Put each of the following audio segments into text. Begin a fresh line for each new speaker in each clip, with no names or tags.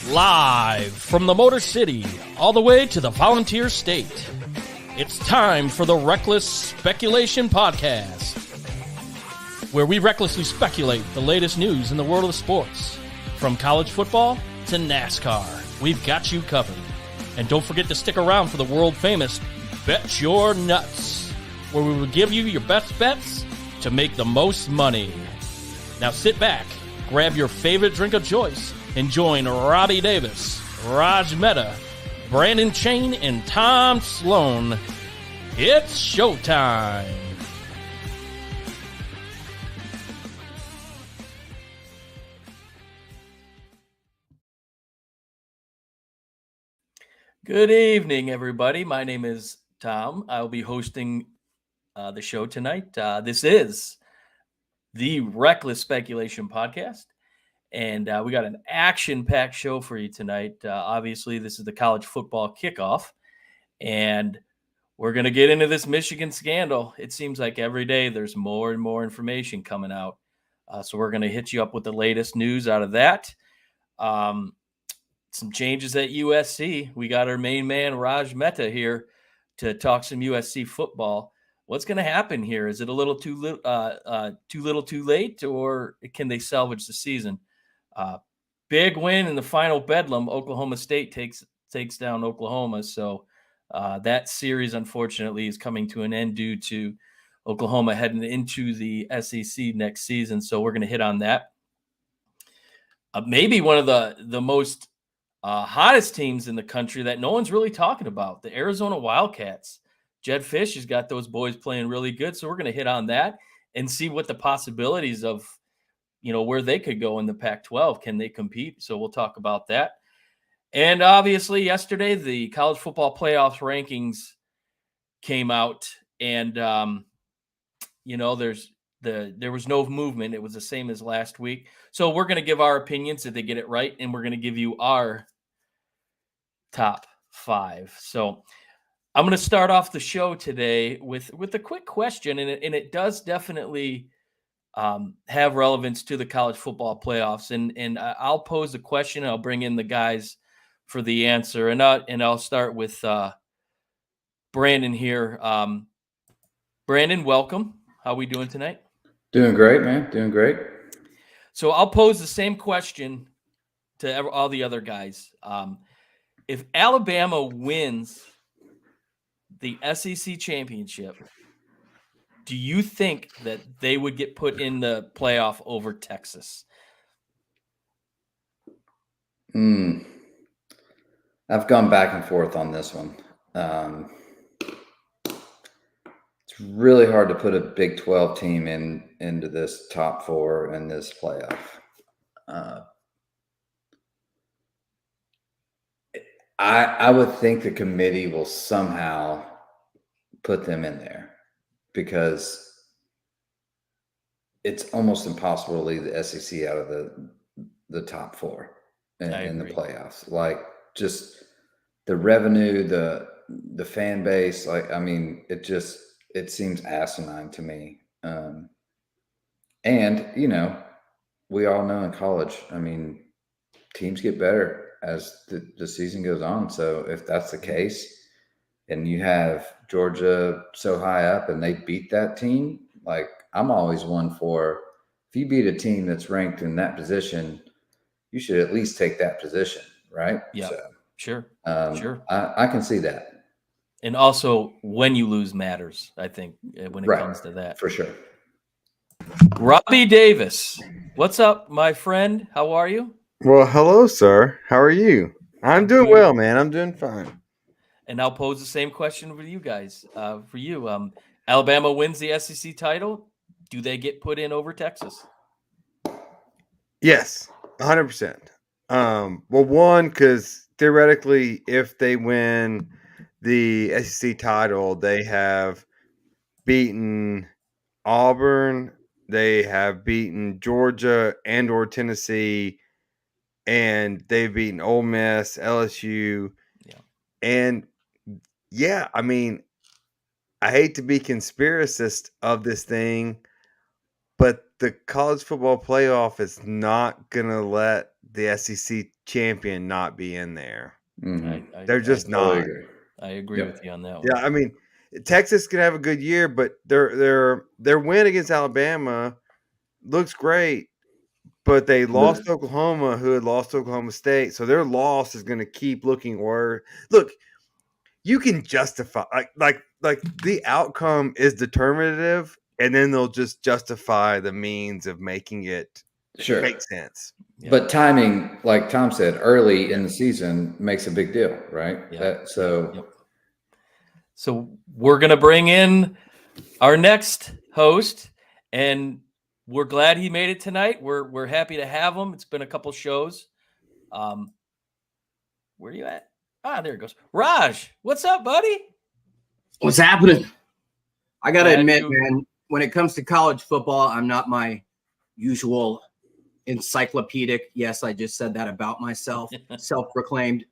Live from the Motor City, all the way to the Volunteer State. It's time for the Reckless Speculation Podcast, where we recklessly speculate the latest news in the world of sports. From college football to NASCAR, we've got you covered. And don't forget to stick around for the world-famous Bet Your Nuts, where we will give you your best bets to make the most money. Now sit back, grab your favorite drink of choice, and join Robbie Davis, Raj Mehta, Brandon Chain, and Tom Sloan. It's showtime. Good evening, everybody. My name is Tom. I'll be hosting the show tonight. This is the Reckless Speculation Podcast. And we got an action-packed show for you tonight. Obviously, this is the college football kickoff. And we're going to get into this Michigan scandal. It seems like every day there's more and more information coming out. So we're going to hit you up with the latest news out of that. Some changes at USC. We got our main man, Raj Mehta, here to talk some USC football. What's going to happen here? Is it a little too little too late, or can they salvage the season? Big win in the final Bedlam. Oklahoma State takes down Oklahoma. So that series, unfortunately, is coming to an end due to Oklahoma heading into the SEC next season. So we're going to hit on that. Maybe one of the most hottest teams in the country that no one's really talking about, the Arizona Wildcats. Jed Fish has got those boys playing really good. So we're going to hit on that and see what the possibilities of, where they could go in the Pac-12. Can they compete? So we'll talk about that. And obviously yesterday, the college football playoffs rankings came out, and, there was no movement. It was the same as last week. So we're going to give our opinions if they get it right, and we're going to give you our top five. So I'm going to start off the show today with a quick question, and it does definitely have relevance to the college football playoffs. And I'll pose a question. I'll bring in the guys for the answer, and I'll start with Brandon here. Brandon, welcome. How are we doing tonight?
Doing great, man. Doing great.
So I'll pose the same question to all the other guys. If Alabama wins the SEC championship, do you think that they would get put in the playoff over Texas?
I've gone back and forth on this one. It's really hard to put a Big 12 team into this top four in this playoff. I would think the committee will somehow put them in there, because it's almost impossible to leave the SEC out of the top four in the playoffs. Like, just the revenue, the fan base, it seems asinine to me. And we all know in college, teams get better as the season goes on. So if that's the case, and you have Georgia so high up and they beat that team, like, I'm always one for, if you beat a team that's ranked in that position, you should at least take that position, right?
Yeah,
so,
sure.
I can see that.
And also, when you lose matters, I think, when it comes to that.
For sure.
Robbie Davis, what's up, my friend? How are you?
Well, hello, sir. How are you? I'm doing well, man. I'm doing fine.
And I'll pose the same question for you guys. For you, Alabama wins the SEC title. Do they get put in over Texas?
Yes, 100%. Well, one, because theoretically, if they win the SEC title, they have beaten Auburn, they have beaten Georgia and or Tennessee, and they've beaten Ole Miss, LSU.
Yeah.
And yeah, I hate to be conspiracist of this thing, but the college football playoff is not going to let the SEC champion not be in there.
Mhm.
They're just
Totally
not.
agree.
I agree
Yep.
with you on that one.
Yeah, I mean, Texas can have a good year, but their win against Alabama looks great. But they lost to Oklahoma, who had lost to Oklahoma State, so their loss is going to keep looking worse. Look, you can justify like the outcome is determinative, and then they'll just justify the means of making it
Sure.
make sense.
Yeah.
But timing, like Tom said, early in the season makes a big deal, right?
Yeah.
So
Yep. So we're gonna bring in our next host, and we're glad he made it tonight. We're happy to have him. It's been a couple shows. Where are you at? There it goes. Raj, what's up, buddy?
What's happening? I got to
Glad
admit,
you-
man, when it comes to college football, I'm not my usual encyclopedic. Yes, I just said that about myself. Self-proclaimed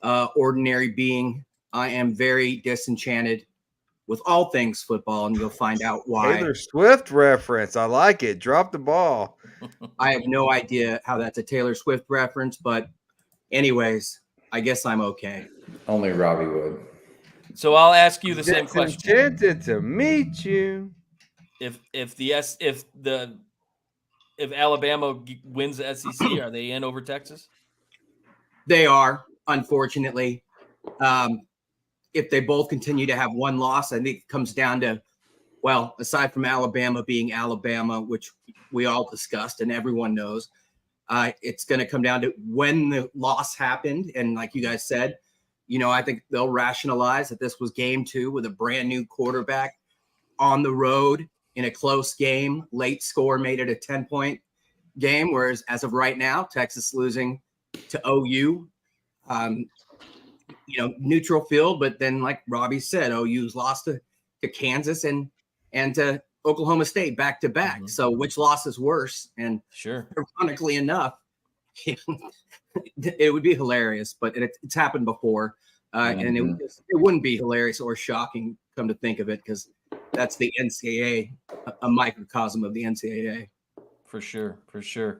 ordinary being. I am very disenchanted with all things football, and you'll find out why.
Taylor Swift reference. I like it. Drop the ball.
I have no idea how that's a Taylor Swift reference, but anyways, I guess I'm okay.
only Robbie would.
So I'll ask you the same question.
Disenchanted to meet you.
If Alabama wins the SEC, are they in over Texas?
They are, unfortunately. If they both continue to have one loss, I think it comes down to, well, aside from Alabama being Alabama, which we all discussed and everyone knows, it's going to come down to when the loss happened. And like you guys said, I think they'll rationalize that this was game 2 with a brand new quarterback on the road in a close game. Late score made it a 10-point game, whereas as of right now, Texas losing to OU, neutral field. But then, like Robbie said, OU's lost to Kansas and to Oklahoma State back to back.
Mhm.
So which loss is worse? And
Sure.
ironically enough, it would be hilarious, but it's happened before. And it wouldn't be hilarious or shocking, come to think of it, because that's the NCAA, a microcosm of the NCAA.
For sure.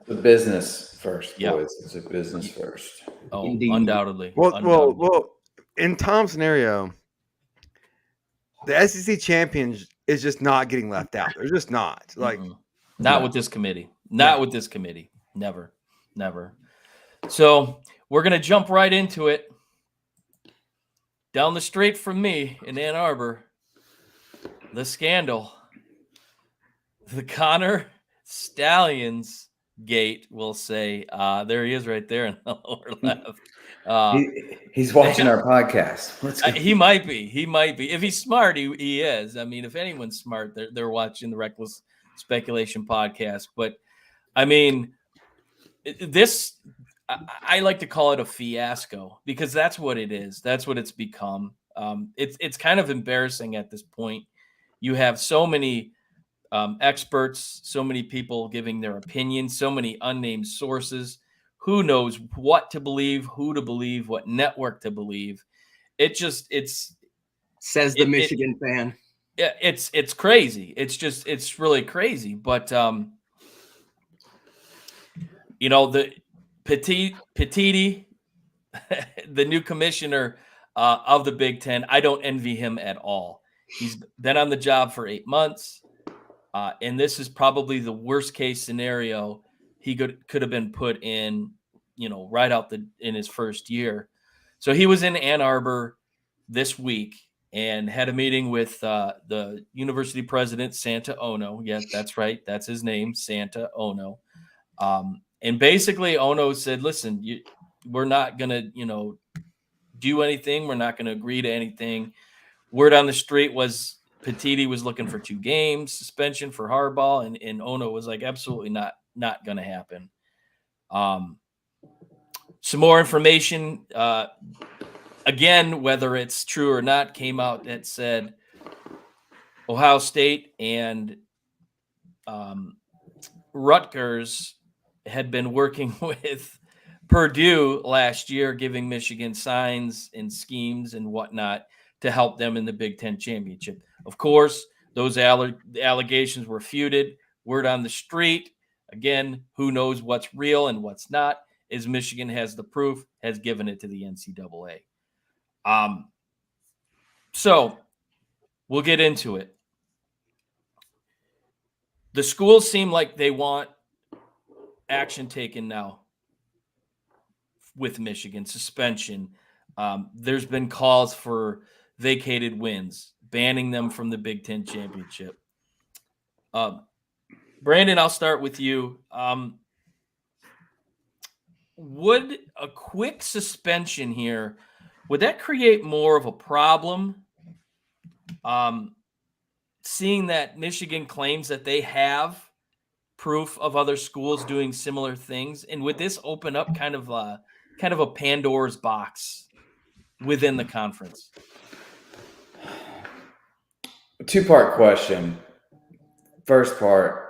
The business first,
Yeah.
boys. It's a business first.
Oh,
Indeed.
undoubtedly.
Well, in Tom's scenario, the SEC champions is just not getting left out. They're just not. Like,
not with this committee. Not with this committee. Never. So we're gonna jump right into it. Down the street from me in Ann Arbor, the scandal, the Connor Stallions gate, we'll say. There he is right there in the lower left.
He's watching our podcast.
He might be. If he's smart, he is. I mean, if anyone's smart, they're watching the Reckless Speculation podcast. But I mean, I like to call it a fiasco because that's what it is. That's what it's become. It's kind of embarrassing at this point. You have so many experts, so many people giving their opinions, so many unnamed sources. Who knows what to believe, who to believe, what network to believe.
Says the Michigan fan.
Yeah, it's crazy. It's really crazy. But the Petitti, the new commissioner of the Big Ten, I don't envy him at all. He's been on the job for 8 months, and this is probably the worst case scenario he could have been put in, right out in his first year. So he was in Ann Arbor this week and had a meeting with the university president, Santa Ono. Yes, that's right. That's his name, Santa Ono. And basically Ono said, listen, we're not going to, do anything. We're not going to agree to anything. Word on the street was Petitti was looking for 2 games suspension for Harbaugh, and Ono was like, absolutely not going to happen. Some more information, again, whether it's true or not, came out that said Ohio State and Rutgers had been working with Purdue last year, giving Michigan signs and schemes and whatnot to help them in the Big Ten championship. Of course, those allegations were refuted. Word on the street, again, who knows what's real and what's not. is Michigan has the proof, has given it to the NCAA. So we'll get into it. The schools seem like they want action taken now with Michigan, suspension. There's been calls for vacated wins, banning them from the Big Ten championship. Brandon, I'll start with you. Would a quick suspension here, would that create more of a problem? Seeing that Michigan claims that they have proof of other schools doing similar things, and would this open up kind of a Pandora's box within the conference?
Two-part question. First part,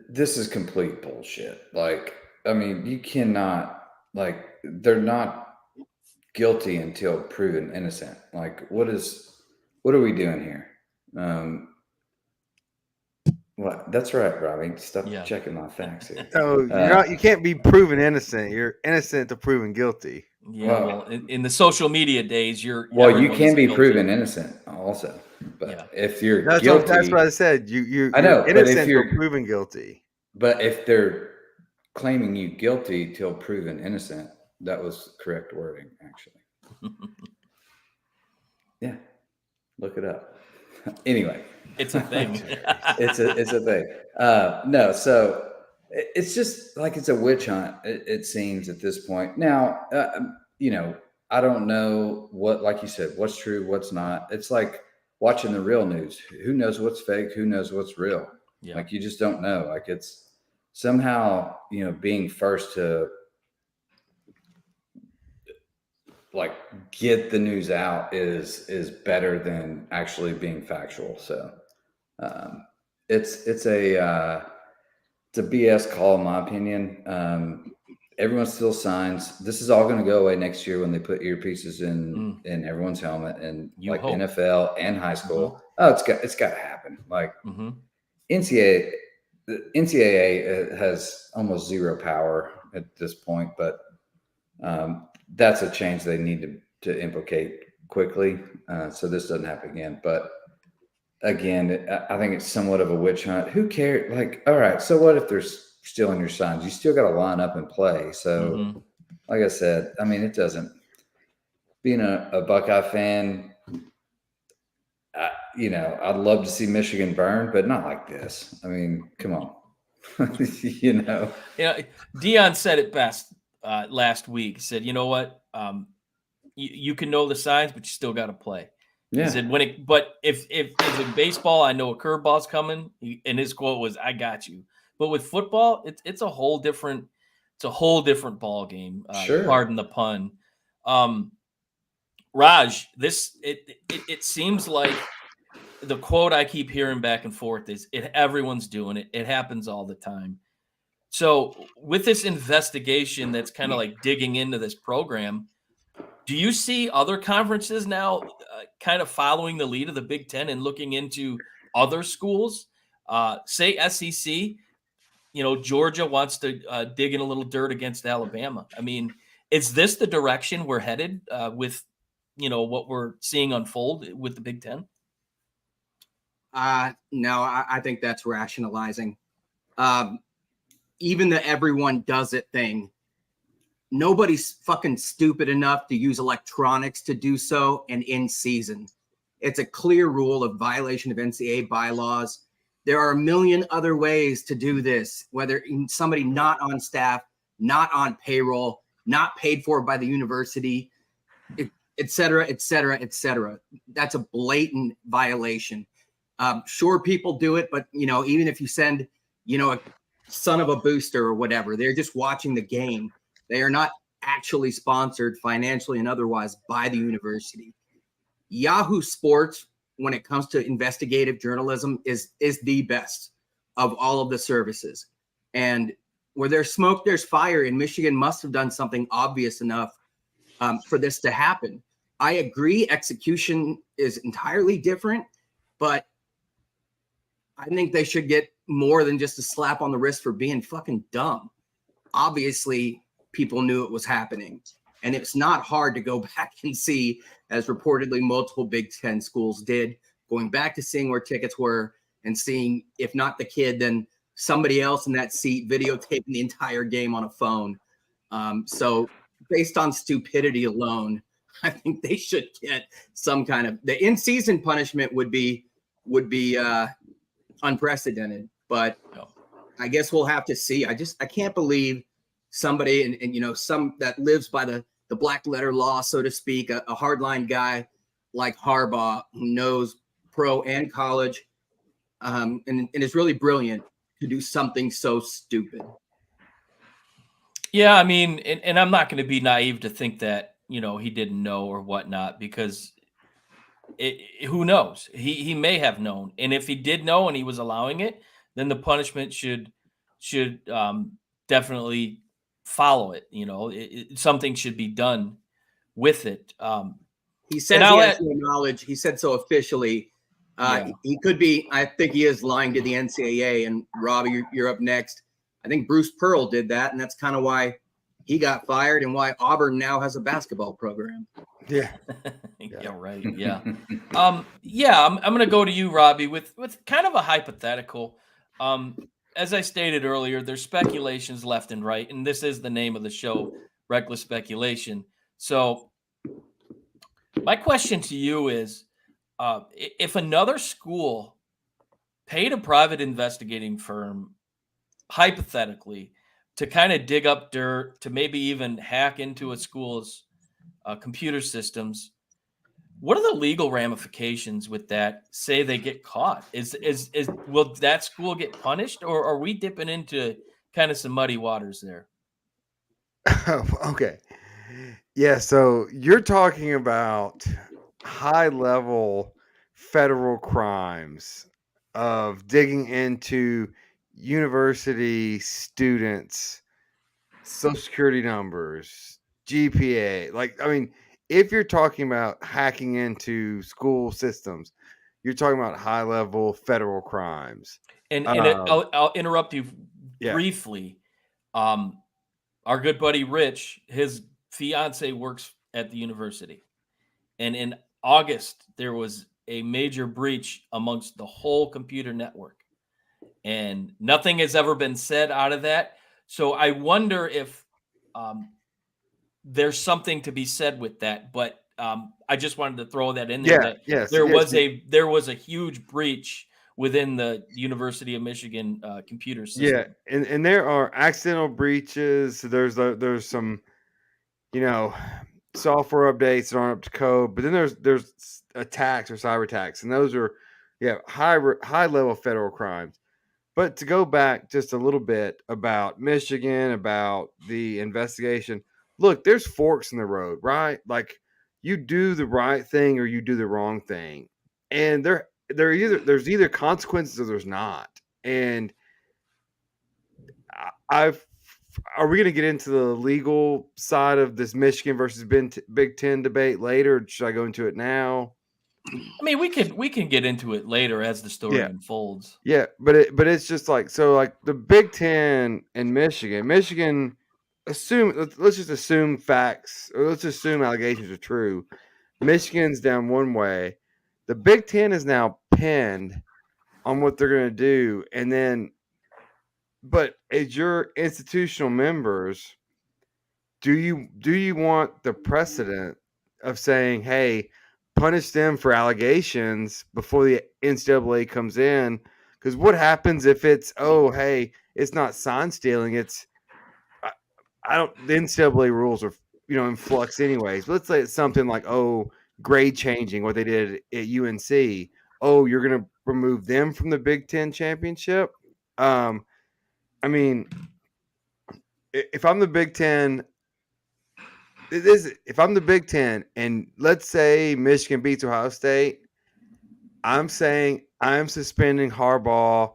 this is complete bullshit. Like, I mean, you cannot, like, they're not guilty until proven innocent. Like, what are we doing here? What? That's right, Robbie. Stop checking my facts here.
No, you can't be proven innocent. You're innocent to proven guilty.
Yeah, well, in the social media days, you
can be proven innocent also. But if you're guilty,
that's what I said. You're
innocent,
but if you're proven guilty.
But if they're claiming you guilty till proven innocent, that was correct wording, actually. Yeah, look it up. Anyway,
it's a thing.
it's a thing. No, so it's just like it's a witch hunt. It seems at this point. Now, I don't know what, like you said, what's true, what's not. It's like watching the real news. Who knows what's fake? Who knows what's real? Yeah. Like, you just don't know. Like, it's somehow, being first to like get the news out is better than actually being factual. So it's a BS call, in my opinion. Everyone still signs. This is all going to go away next year when they put earpieces in everyone's helmet, and like the NFL and high school. Oh, it's got to happen. Like NCAA has almost zero power at this point, but that's a change they need to implicate quickly, so this doesn't happen again. But again, I think it's somewhat of a witch hunt. Who cares? Like, all right, so what if they're stealing your signs? You still got to line up and play. So, like I said, I mean, it doesn't. Being a Buckeye fan, I'd love to see Michigan burn, but not like this. I mean, come on.
Deion said it best last week. He said, you know what? You can know the signs, but you still got to play. Yeah. He said, if it's in baseball, I know a curveball's coming. And his quote was, "I got you." But with football, it's a whole different ball game. Sure. Pardon the pun. Raj, it seems like the quote I keep hearing back and forth is, everyone's doing it. It happens all the time. So with this investigation that's kind of like digging into this program, do you see other conferences now kind of following the lead of the Big Ten and looking into other schools? Say SEC, Georgia wants to dig in a little dirt against Alabama. I mean, is this the direction we're headed with, what we're seeing unfold with the Big Ten?
No, I think that's rationalizing. Even the everyone does it thing. Nobody's fucking stupid enough to use electronics to do so and in season. It's a clear rule of violation of NCAA bylaws. There are a million other ways to do this, whether somebody not on staff, not on payroll, not paid for by the university, et cetera, et cetera, et cetera. That's a blatant violation. Sure, people do it, but, even if you send, a son of a booster or whatever, they're just watching the game. They are not actually sponsored financially and otherwise by the university. Yahoo Sports, when it comes to investigative journalism, is the best of all of the services. And where there's smoke, there's fire. And Michigan must have done something obvious enough for this to happen. I agree, execution is entirely different, but I think they should get more than just a slap on the wrist for being fucking dumb. obviously people knew it was happening. And it's not hard to go back and see, as reportedly multiple Big Ten schools did, going back to seeing where tickets were and seeing, if not the kid, then somebody else in that seat videotaping the entire game on a phone. So based on stupidity alone, I think they should get some kind of, the in-season punishment would be unprecedented, but I guess we'll have to see. I can't believe somebody and some that lives by the black letter law, so to speak, a hardline guy like Harbaugh, who knows pro and college, and is really brilliant, to do something so stupid.
Yeah, I mean, and I'm not going to be naive to think that, he didn't know or whatnot, because who knows? He may have known. And if he did know and he was allowing it, then the punishment should definitely follow it. Something should be done with it.
He says he has no knowledge. He said so officially. He could be. I think he is lying to the NCAA. And Robbie, you're up next. I think Bruce Pearl did that, and that's kind of why he got fired and why Auburn now has a basketball program.
Yeah.
Yeah, right. Yeah. I'm going to go to you, Robbie, with kind of a hypothetical. As I stated earlier, there's speculations left and right, and this is the name of the show, Reckless Speculation. So my question to you is, if another school paid a private investigating firm, hypothetically, to kind of dig up dirt, to maybe even hack into a school's computer systems, what are the legal ramifications with that? Say they get caught, will that school get punished, or are we dipping into kind of some muddy waters there?
Okay. Yeah. So you're talking about high level federal crimes of digging into university students' social security numbers, GPA. Like, I mean, if you're talking about hacking into school systems, you're talking about high level federal crimes.
And I'll interrupt you briefly. Our good buddy Rich, his fiance works at the university, and in August there was a major breach amongst the whole computer network, and nothing has ever been said out of that. So I wonder if there's something to be said with that. But I just wanted to throw that in there. There was a huge breach within the University of Michigan computer system.
Yeah, and there are accidental breaches. There's some, software updates that aren't up to code. But then there's attacks or cyber attacks, and those are high level federal crimes. But to go back just a little bit about Michigan, about the investigation, look, there's forks in the road, right? Like, you do the right thing or you do the wrong thing, and there's either consequences or there's not. And are we going to get into the legal side of this Michigan versus Big Ten debate later? Or should I go into it now?
I mean, we can get into it later as the story unfolds.
Yeah, but it's just like the Big Ten and Michigan. Let's just assume facts, or let's assume allegations are true. Michigan's down one way. The Big Ten is now pinned on what they're going to do, and then, but as your institutional members, do you want the precedent of saying, hey, punish them for allegations before the NCAA comes in? Because what happens if it's, it's not sign stealing, it's the NCAA rules are in flux anyways. But let's say it's something like grade changing, what they did at UNC. Oh, you're gonna remove them from the Big Ten championship. I mean, if I'm the Big Ten, if I'm the Big Ten, and let's say Michigan beats Ohio State, I'm saying I'm suspending Harbaugh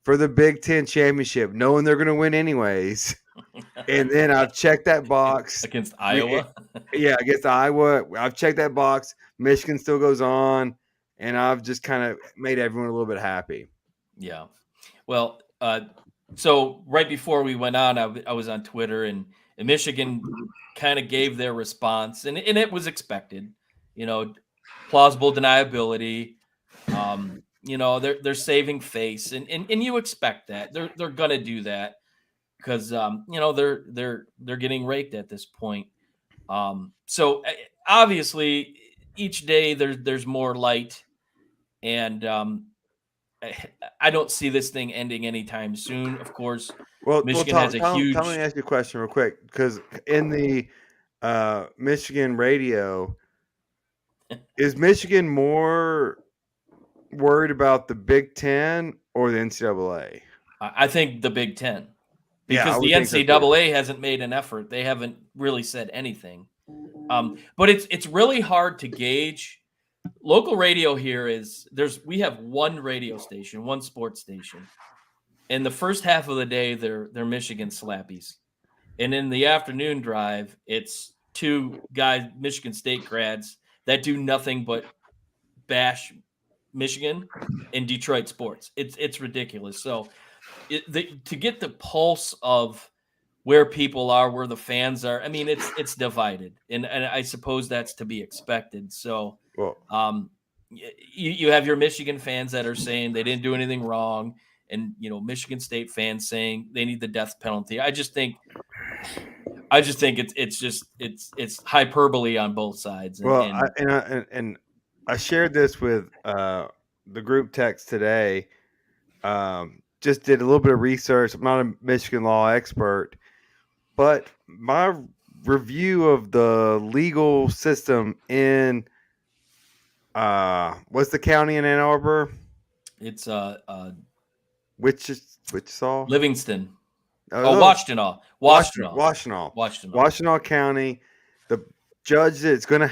for the Big Ten championship, knowing they're going to win anyways. And then I've checked that box
against Iowa.
Against Iowa, I've checked that box. Michigan still goes on, and I've just kind of made everyone a little bit happy.
Yeah. Well, So right before we went on, I was on Twitter, and Michigan kind of gave their response, and it was expected. Plausible deniability. They're saving face, and you expect that they're gonna do that because they're getting raked at this point. So obviously each day there's more light, and I don't see this thing ending anytime soon. Of course,
Well,
Michigan has a
Tom,
huge.
let me ask you a question real quick, because in the Michigan radio, is Michigan more worried about the Big Ten or the NCAA?
I think the Big Ten,
Yeah, I
because
would
the
think so too.
NCAA hasn't made an effort. They haven't really said anything. But it's really hard to gauge. Local radio here we have one radio station, one sports station. In the first half of the day, they're Michigan slappies. And in the afternoon drive, it's two guys, Michigan State grads, that do nothing but bash Michigan and Detroit sports. It's ridiculous. So to get the pulse of where people are, where the fans are, I mean, it's divided, and I suppose that's to be expected. So,
Well,
you have your Michigan fans that are saying they didn't do anything wrong, and Michigan State fans saying they need the death penalty. I just think it's hyperbole on both sides.
And I shared this with the group text today. Just did a little bit of research. I'm not a Michigan law expert, but my review of the legal system in what's the county in Ann Arbor?
It's
Wichita?
Livingston.
Washtenaw.
Washtenaw.
Washtenaw County. The judge that's going to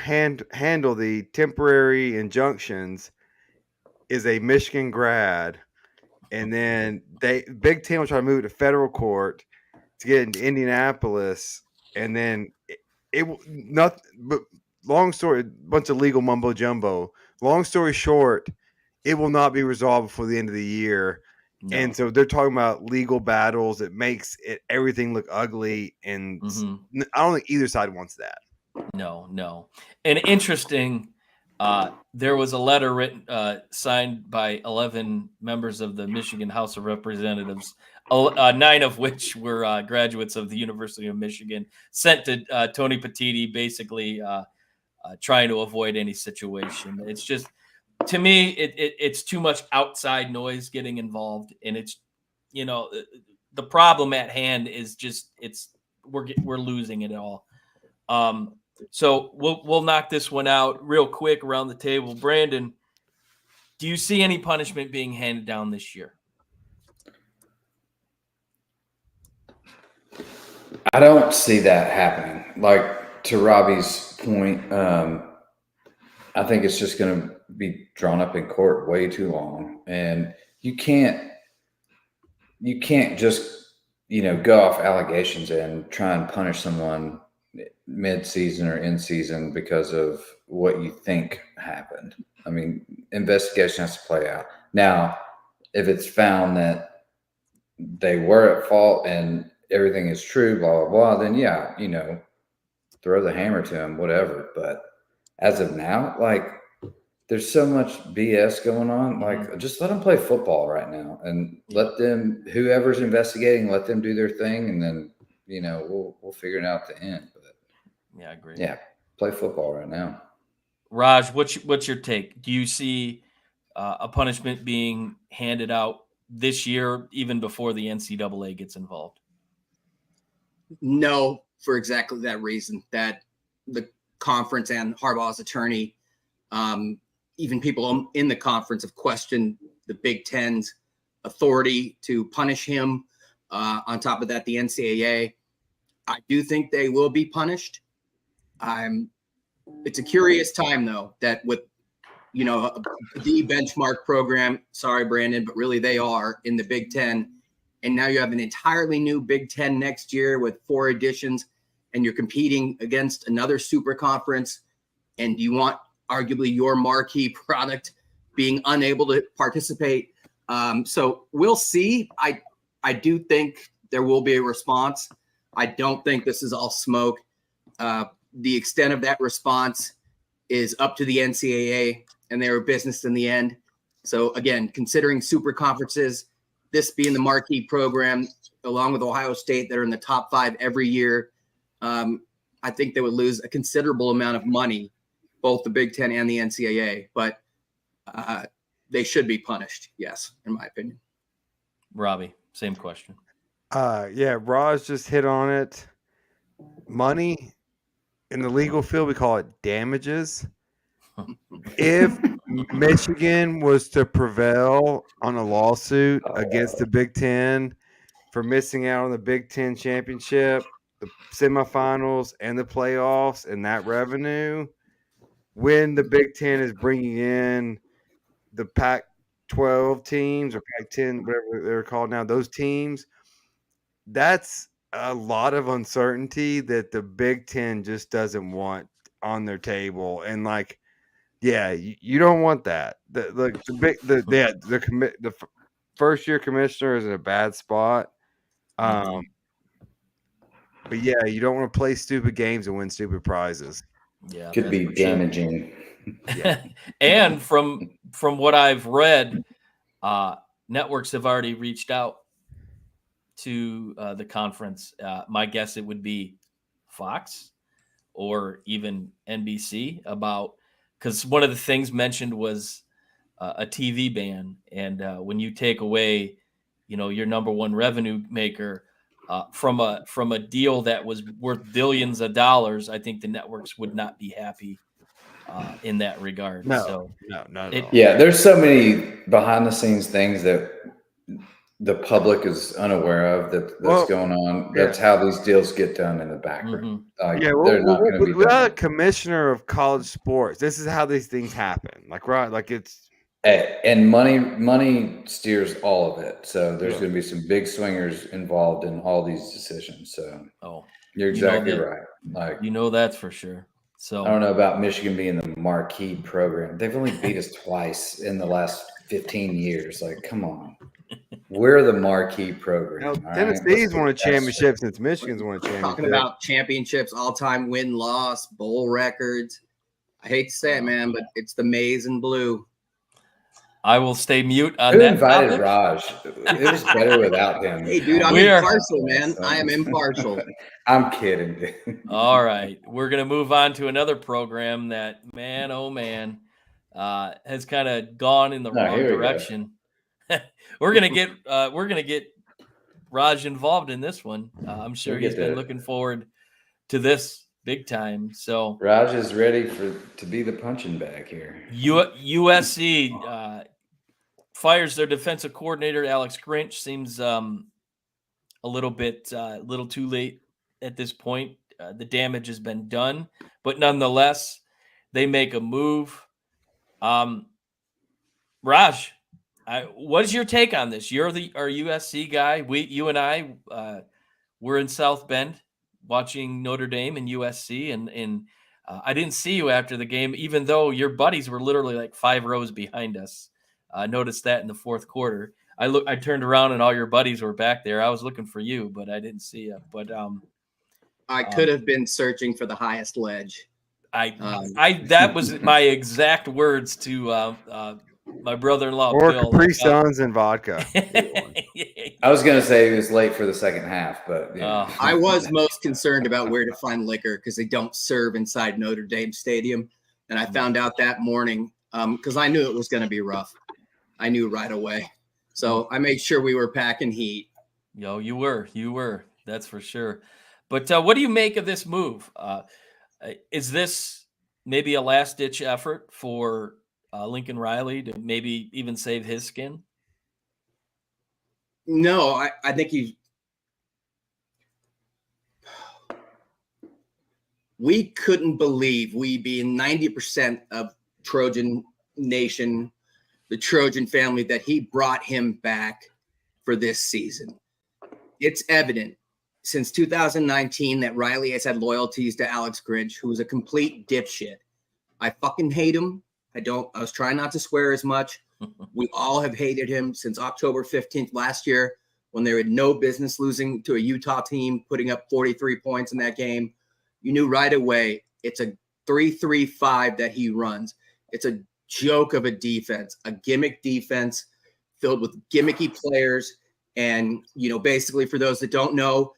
handle the temporary injunctions is a Michigan grad, and then Big Ten will try to move it to federal court to get into Indianapolis, and then it will not. But long story, a bunch of legal mumbo jumbo. Long story short, it will not be resolved before the end of the year.
No.
And so they're talking about legal battles. It makes everything look ugly, and I don't think either side wants that.
No. And interesting, there was a letter written, signed by 11 members of the Michigan House of Representatives, 9 of which were graduates of the University of Michigan, sent to Tony Petitti, basically trying to avoid any situation. It's just, to me, it's too much outside noise getting involved, and it's, the problem at hand is just we're losing it all. So we'll knock this one out real quick around the table. Brandon, do you see any punishment being handed down this year?
I don't see that happening. Like, to Robbie's point, I think it's just going to be drawn up in court way too long, and you can't just go off allegations and try and punish someone mid-season or in season because of what you think happened. I mean, investigation has to play out. Now, if it's found that they were at fault and everything is true, blah, blah, blah, then yeah, throw the hammer to them, whatever. But as of now, like, there's so much BS going on. Like, just let them play football right now, and let them, whoever's investigating, let them do their thing, and then we'll figure it out at the end. But
yeah, I agree.
Yeah, play football right now.
Raj, what's your take? Do you see a punishment being handed out this year, even before the NCAA gets involved?
No, for exactly that reason, that the conference and Harbaugh's attorney, even people in the conference, have questioned the Big Ten's authority to punish him. On top of that, the NCAA, I do think they will be punished. It's a curious time, though, that with the benchmark program, sorry, Brandon, but really they are in the Big Ten. And now you have an entirely new Big Ten next year with 4 additions, and you're competing against another super conference. And you want arguably your marquee product being unable to participate. So we'll see. I do think there will be a response. I don't think this is all smoke. The extent of that response is up to the NCAA, and they were business in the end. So again, considering super conferences, this being the marquee program, along with Ohio State, that are in the top 5 every year, I think they would lose a considerable amount of money, both the Big Ten and the NCAA. But they should be punished, yes, in my opinion.
Robbie, same question.
Yeah, Raj just hit on it. Money in the legal field, we call it damages. If Michigan was to prevail on a lawsuit against the Big Ten for missing out on the Big Ten championship, the semifinals, and the playoffs, and that revenue, when the Big Ten is bringing in the Pac-12 teams or Pac-10, whatever they're called now, those teams, that's a lot of uncertainty that the Big Ten just doesn't want on their table. And like, yeah, you don't want that. The first year commissioner is in a bad spot. But yeah, you don't want to play stupid games and win stupid prizes.
Yeah,
Could be damaging.
Yeah. And from what I've read, networks have already reached out to the conference. My guess it would be Fox or even NBC, about, because one of the things mentioned was a TV ban, and when you take away, your number one revenue maker from a deal that was worth billions of dollars, I think the networks would not be happy in that regard.
No, not at all.
Yeah, there's so many behind the scenes things that the public is unaware of that's going on. That's how these deals get done in the background. They're not going to be
without a commissioner of college sports, this is how these things happen. It's
and money steers all of it. So there's going to be some big swingers involved in all these decisions. So you're exactly right.
That's for sure. So
I don't know about Michigan being the marquee program. They've only beat us twice in the last 15 years. Like, come on. We're the marquee program.
Tennessee's won a championship since Michigan's won a championship.
Talking about championships, all-time win-loss, bowl records. I hate to say it, man, but it's the maize and blue.
I will stay mute on
Who
that
invited
topic.
Raj? It was better without him.
Hey, dude, I'm impartial, man. I am impartial.
I'm kidding, dude.
All right. We're going to move on to another program that, man, oh, man, has kind of gone in the wrong direction. We're gonna get Raj involved in this one. I'm sure he's been looking forward to this big time. So
Raj is ready to be the punching bag here.
USC fires their defensive coordinator. Alex Grinch seems a little too late at this point. The damage has been done, but nonetheless, they make a move. Raj, what is your take on this? You're our USC guy. You and I were in South Bend watching Notre Dame and USC, and I didn't see you after the game, even though your buddies were literally like 5 rows behind us. I noticed that in the fourth quarter. I turned around and all your buddies were back there. I was looking for you, but I didn't see you. But
I could have been searching for the highest ledge.
That was my exact words to my brother-in-law,
or
Bill.
Capri Suns and vodka.
I was going to say he was late for the second half, but
I was most concerned about where to find liquor because they don't serve inside Notre Dame Stadium. And I found out that morning because I knew it was going to be rough. I knew right away. So I made sure we were packing heat.
You were. That's for sure. But what do you make of this move? Is this maybe a last-ditch effort for Lincoln Riley to maybe even save his skin?
No, I think we couldn't believe, we being 90% of Trojan Nation, the Trojan family, that he brought him back for this season. It's evident since 2019 that Riley has had loyalties to Alex Grinch, who's a complete dipshit. I fucking hate him. I was trying not to swear as much. We all have hated him since October 15th last year when they had no business losing to a Utah team, putting up 43 points in that game. You knew right away it's a 3-3-5 that he runs. It's a joke of a defense, a gimmick defense filled with gimmicky players. And, basically for those that don't know,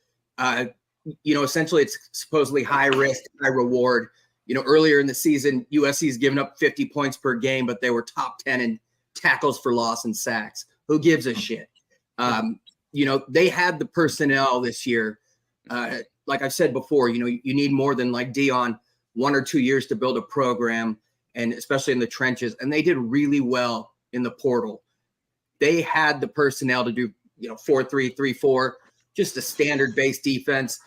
essentially it's supposedly high risk, high reward. Earlier in the season, USC's given up 50 points per game, but they were top 10 in tackles for loss and sacks. Who gives a shit? They had the personnel this year. Like I've said before, you need more than like Dion, 1 or 2 years to build a program, and especially in the trenches. And they did really well in the portal. They had the personnel to do, 4-3-3-4, just a standard base defense.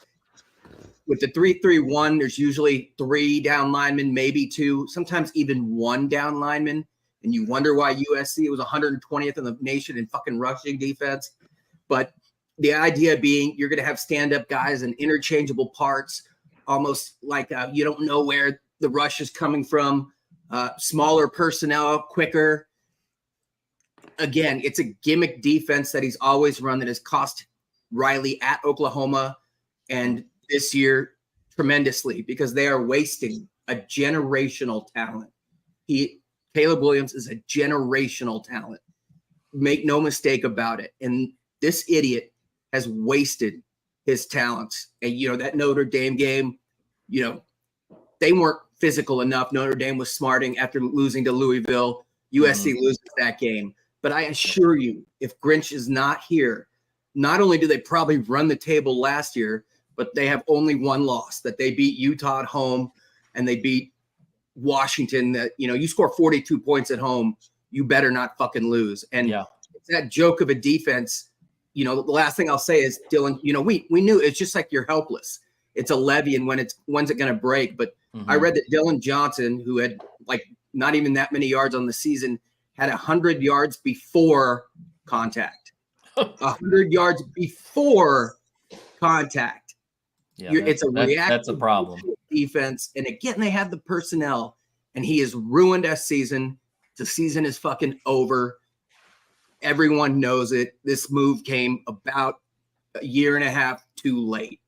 With the 3-3-1, there's usually 3 down linemen, maybe 2, sometimes even 1 down lineman. And you wonder why USC was 120th in the nation in fucking rushing defense. But the idea being you're going to have stand-up guys and interchangeable parts, almost like you don't know where the rush is coming from, smaller personnel, quicker. Again, it's a gimmick defense that he's always run that has cost Riley at Oklahoma and this year tremendously because they are wasting a generational talent. Caleb Williams is a generational talent. Make no mistake about it. And this idiot has wasted his talents. And, that Notre Dame game, they weren't physical enough. Notre Dame was smarting after losing to Louisville. USC loses that game. But I assure you, if Grinch is not here, not only do they probably run the table last year, but they have only one loss, that they beat Utah at home and they beat Washington. That, you score 42 points at home, you better not fucking lose. And it's that joke of a defense. The last thing I'll say is, Dylan, we knew it's just like you're helpless. It's a levy, and when's it going to break? But I read that Dylan Johnson, who had like not even that many yards on the season, had 100 yards before contact. 100 yards before contact.
Yeah,
it's a reactive
that's a problem.
Defense. And again, they have the personnel, and he has ruined a season. The season is fucking over. Everyone knows it. This move came about a year and a half too late.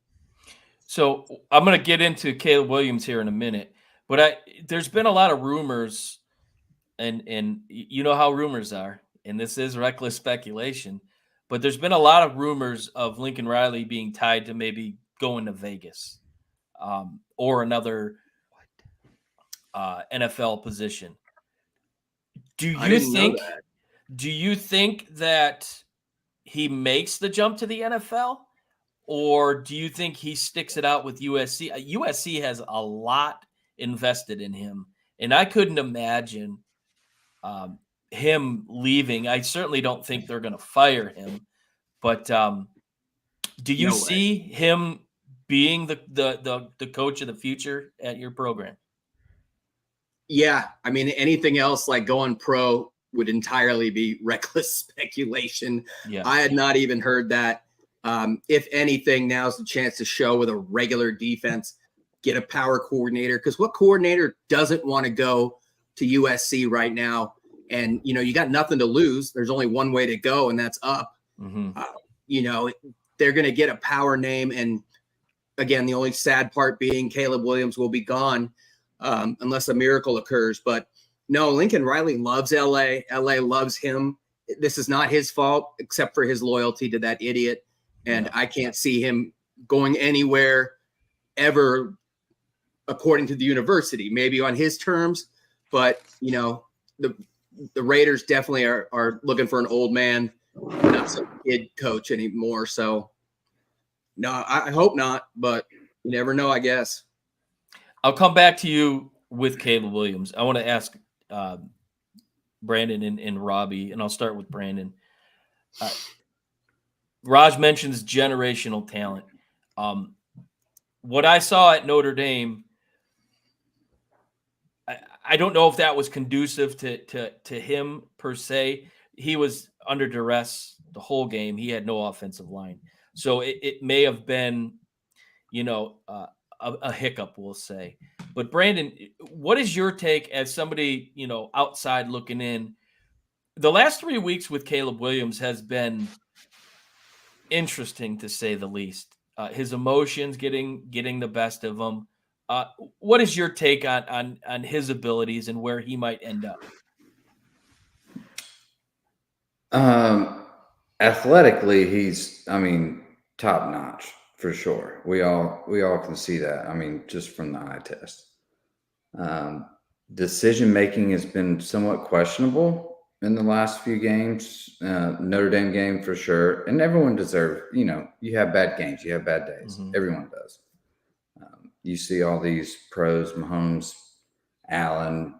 So I'm going to get into Caleb Williams here in a minute, but there's been a lot of rumors, and you know how rumors are, and this is reckless speculation, but there's been a lot of rumors of Lincoln Riley being tied to maybe going to Vegas or another NFL position. Do you think that he makes the jump to the NFL, or do you think he sticks it out with USC? USC has a lot invested in him, and I couldn't imagine him leaving. I certainly don't think they're going to fire him, but do you see him being the coach of the future at your program?
Yeah, I mean, anything else like going pro would entirely be reckless speculation.
Yeah.
I had not even heard that. If anything, now's the chance to show with a regular defense, get a power coordinator. Because what coordinator doesn't want to go to USC right now? And, you got nothing to lose. There's only one way to go, and that's up. They're going to get a power name. And again, the only sad part being Caleb Williams will be gone unless a miracle occurs. But no, Lincoln Riley loves LA. LA loves him. This is not his fault, except for his loyalty to that idiot. And I can't see him going anywhere ever, according to the university, maybe on his terms. But, the Raiders definitely are looking for an old man, not some kid coach anymore. So, no, I hope not, but you never know, I guess.
I'll come back to you with Caleb Williams. I want to ask Brandon and Robbie, and I'll start with Brandon. Raj mentions generational talent. What I saw at Notre Dame, I don't know if that was conducive to him per se. He was under duress the whole game. He had no offensive line. So it may have been, a hiccup, we'll say. But Brandon, what is your take as somebody, outside looking in? The last 3 weeks with Caleb Williams has been interesting to say the least. His emotions getting the best of him. What is your take on his abilities and where he might end up?
Athletically, he's, I mean, top notch for sure. We all can see that. I mean, just from the eye test. Decision making has been somewhat questionable in the last few games. Notre Dame game for sure, and everyone deserves. You have bad games, you have bad days.
Mhm.
Everyone does. You see all these pros, Mahomes, Allen,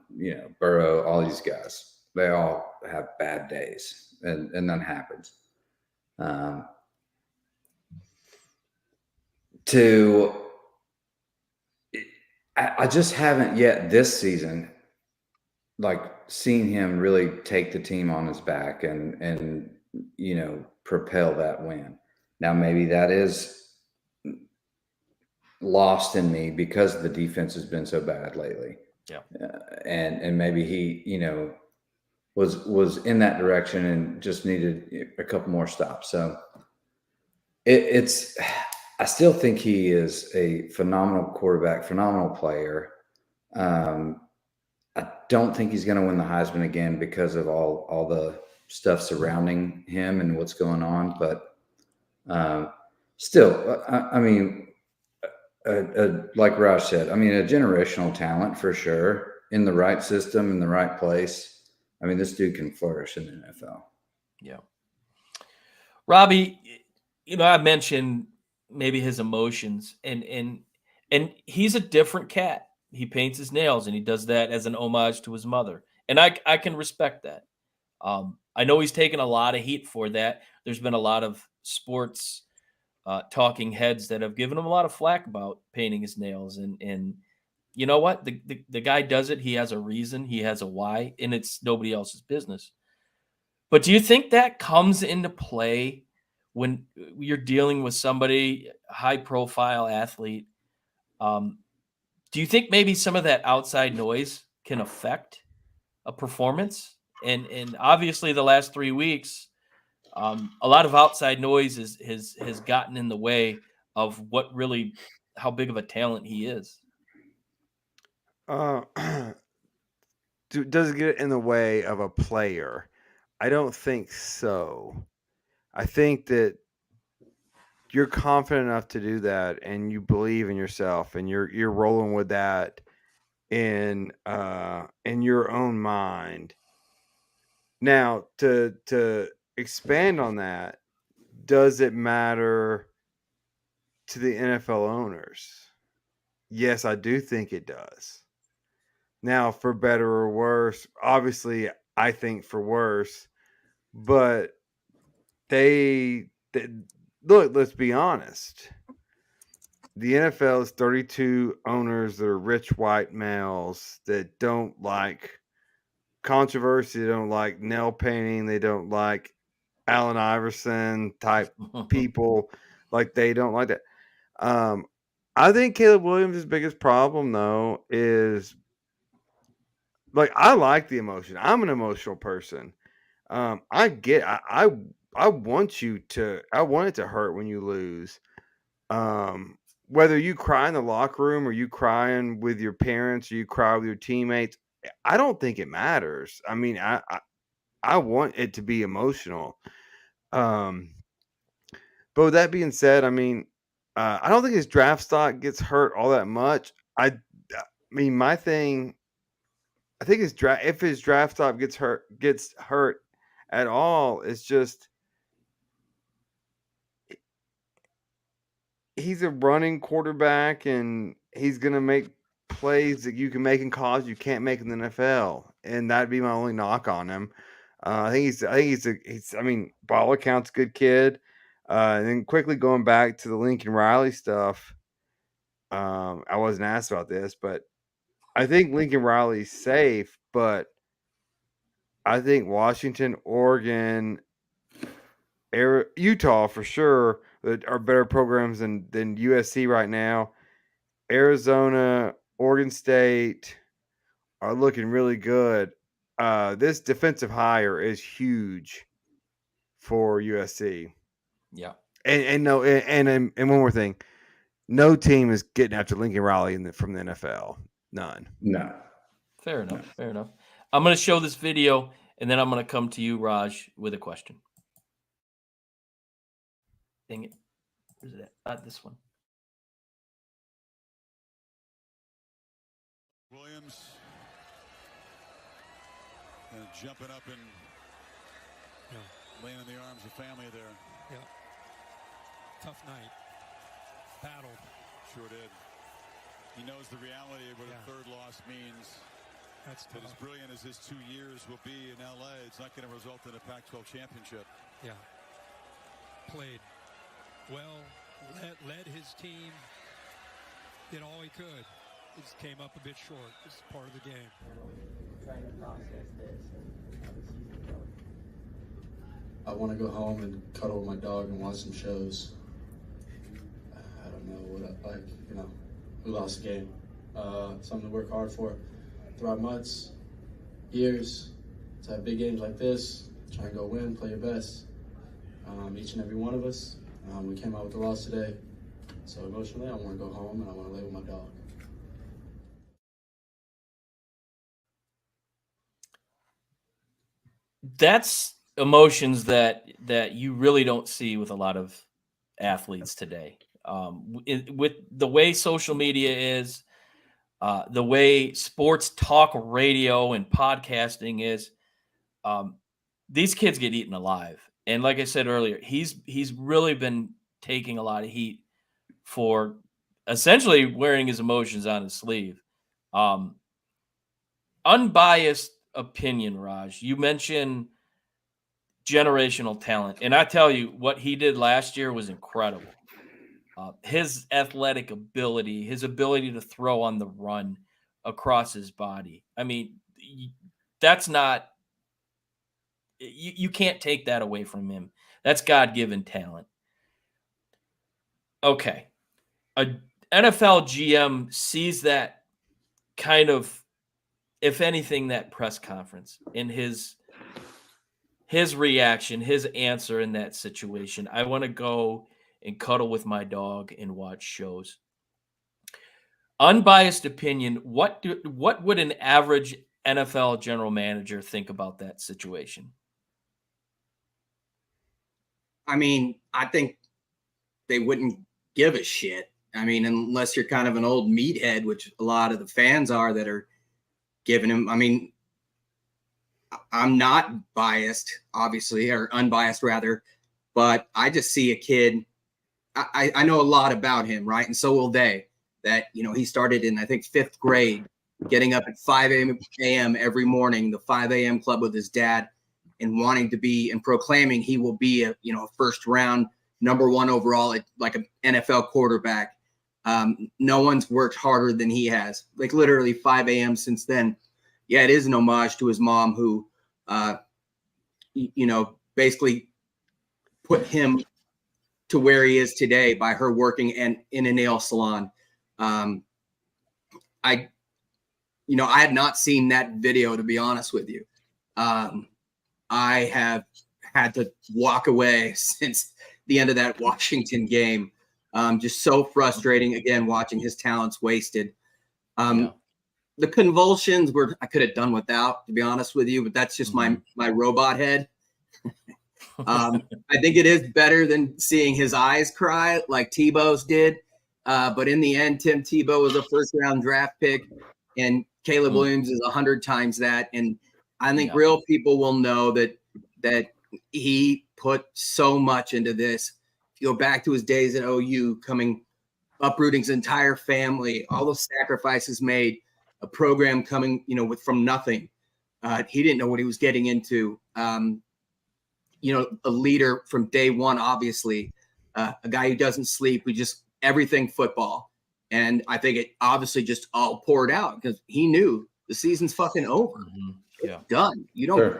Burrow, all these guys. They all have bad days, and that happens. Um, to I just haven't yet this season like seen him really take the team on his back and propel that win. Now maybe that is lost in me because the defense has been so bad lately.
Yeah.
And maybe he was in that direction and just needed a couple more stops. So it's I still think he is a phenomenal quarterback, phenomenal player. I don't think he's going to win the Heisman again because of all the stuff surrounding him and what's going on. But still, I mean, like Raj said, I mean, a generational talent for sure in the right system, in the right place. I mean, this dude can flourish in the NFL.
Yeah. Robbie, I mentioned maybe his emotions and he's a different cat. He paints his nails and he does that as an homage to his mother. And I can respect that. I know he's taken a lot of heat for that. There's been a lot of sports talking heads that have given him a lot of flack about painting his nails. And you know what? The guy does it. He has a reason. He has a why, and it's nobody else's business. But do you think that comes into play when you're dealing with somebody, high profile athlete? Do you think maybe some of that outside noise can affect a performance? And obviously the last 3 weeks, a lot of outside noise has gotten in the way of how big of a talent he is.
Does it get in the way of a player? I don't think so. I think that you're confident enough to do that, and you believe in yourself, and you're rolling with that in your own mind. Now, to expand on that, does it matter to the NFL owners? Yes, I do think it does. Now, for better or worse, obviously, I think for worse, but they look, let's be honest. The NFL is 32 owners that are rich white males that don't like controversy, they don't like nail painting, they don't like Allen Iverson type people, like they don't like that. I think Caleb Williams' biggest problem though is like I like the emotion. I'm an emotional person. I get I want I want it to hurt when you lose. Whether you cry in the locker room or you crying with your parents or you cry with your teammates, I don't think it matters. I mean, I want it to be emotional. But with that being said, I mean, I don't think his draft stock gets hurt all that much. I mean, my thing, I think if his draft stock gets hurt at all, it's just he's a running quarterback and he's gonna make plays that you can make in college you can't make in the NFL, and that'd be my only knock on him. I think he's I mean, by all accounts, good kid. And then quickly going back to the Lincoln Riley stuff, I wasn't asked about this, but I think Lincoln Riley's safe, but I think Washington, Oregon, Utah for sure are better programs than USC right now. Arizona, Oregon State are looking really good. This defensive hire is huge for USC.
Yeah.
And no, and one more thing, no team is getting after Lincoln Riley from the NFL. None.
No.
Fair enough. Fair enough. I'm going to show this video, and then I'm going to come to you, Raj, with a question. Dang it. Where's it at? Not this one.
Williams jumping up and laying in the arms of family there.
Yeah. Tough night. Battled.
Sure did. He knows the reality of what a third loss means.
That's
But
tough.
as brilliant as his 2 years will be in LA, it's not going to result in a Pac-12 championship.
Yeah. Played well, led his team, did all he could. It just came up a bit short. It's part of the game.
Trying to process this and how the season goes.
I want to go home and cuddle with my dog and watch some shows. I don't know what I like, we lost a game. Something to work hard for throughout months, years, to have big games like this, try and go win, play your best. Each and every one of us, we came out with the loss today. So emotionally, I want to go home and I want to lay with my dog.
That's emotions that you really don't see with a lot of athletes today. With the way social media is, the way sports talk radio and podcasting is, these kids get eaten alive. And like I said earlier, he's really been taking a lot of heat for essentially wearing his emotions on his sleeve. Unbiased opinion, Raj. You mentioned generational talent, and I tell you what he did last year was incredible. His athletic ability, his ability to throw on the run across his body. I mean, that's not you can't take that away from him. That's God-given talent. Okay. A NFL GM sees that kind of, if anything, that press conference in his reaction, his answer in that situation. I want to go and cuddle with my dog and watch shows. Unbiased opinion, what would an average NFL general manager think about that situation?
I mean, I think they wouldn't give a shit. I mean, unless you're kind of an old meathead, which a lot of the fans are that are giving him. I mean, I'm not biased, obviously, or unbiased rather, but I just see a kid. I know a lot about him, right? And so will they. That, he started in, I think, 5th grade, getting up at 5 a.m. every morning, the 5 a.m. club with his dad, and wanting to be and proclaiming he will be a first round number 1 overall, like an NFL quarterback. No one's worked harder than he has, like literally 5 a.m. since then. Yeah, it is an homage to his mom who, basically put him to where he is today by her working in a nail salon. I had not seen that video, to be honest with you. I have had to walk away since the end of that Washington game. Just so frustrating, again, watching his talents wasted. The convulsions I could have done without, to be honest with you, but that's just my robot head. I think it is better than seeing his eyes cry like Tebow's did. But in the end, Tim Tebow was a first-round draft pick, and Caleb Williams is 100 times that. And I think real people will know that he put so much into this. If you go back to his days at OU, uprooting his entire family, all the sacrifices made, a program coming, from nothing. He didn't know what he was getting into. A leader from day one, obviously, a guy who doesn't sleep, who just everything football. And I think it obviously just all poured out because he knew the season's fucking over. It's done. You don't,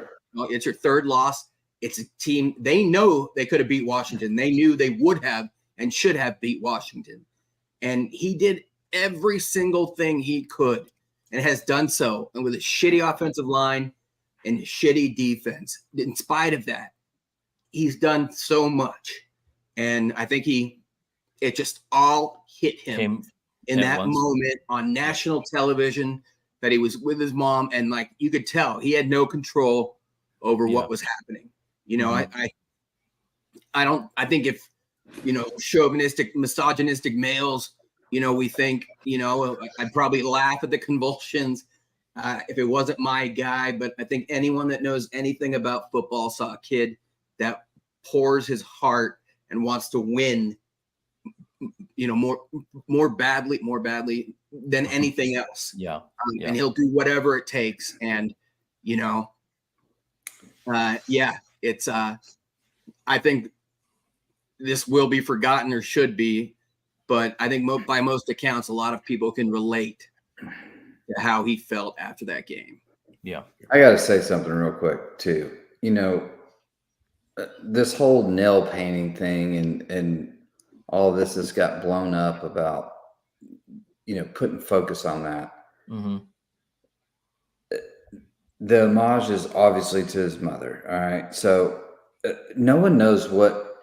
it's your 3rd loss. It's a team. They know they could have beat Washington. They knew they would have and should have beat Washington. And he did every single thing he could and has done so. And with a shitty offensive line and a shitty defense, in spite of that, he's done so much. And I think it just all hit him
Came
in
at
that
once.
moment on national television that he was with his mom. And like, you could tell he had no control over
Yeah.
what was happening. You know,
Mhm.
I think if, chauvinistic, misogynistic males, we think, I'd probably laugh at the convulsions if it wasn't my guy. But I think anyone that knows anything about football saw a kid that pours his heart and wants to win, more badly than anything else.
Yeah.
And he'll do whatever it takes. And, it's, I think this will be forgotten or should be, but I think by most accounts, a lot of people can relate to how he felt after that game.
Yeah.
I got to say something real quick too. This whole nail painting thing and all this has got blown up about, putting focus on that.
Mm-hmm.
The homage is obviously to his mother. All right. So no one knows what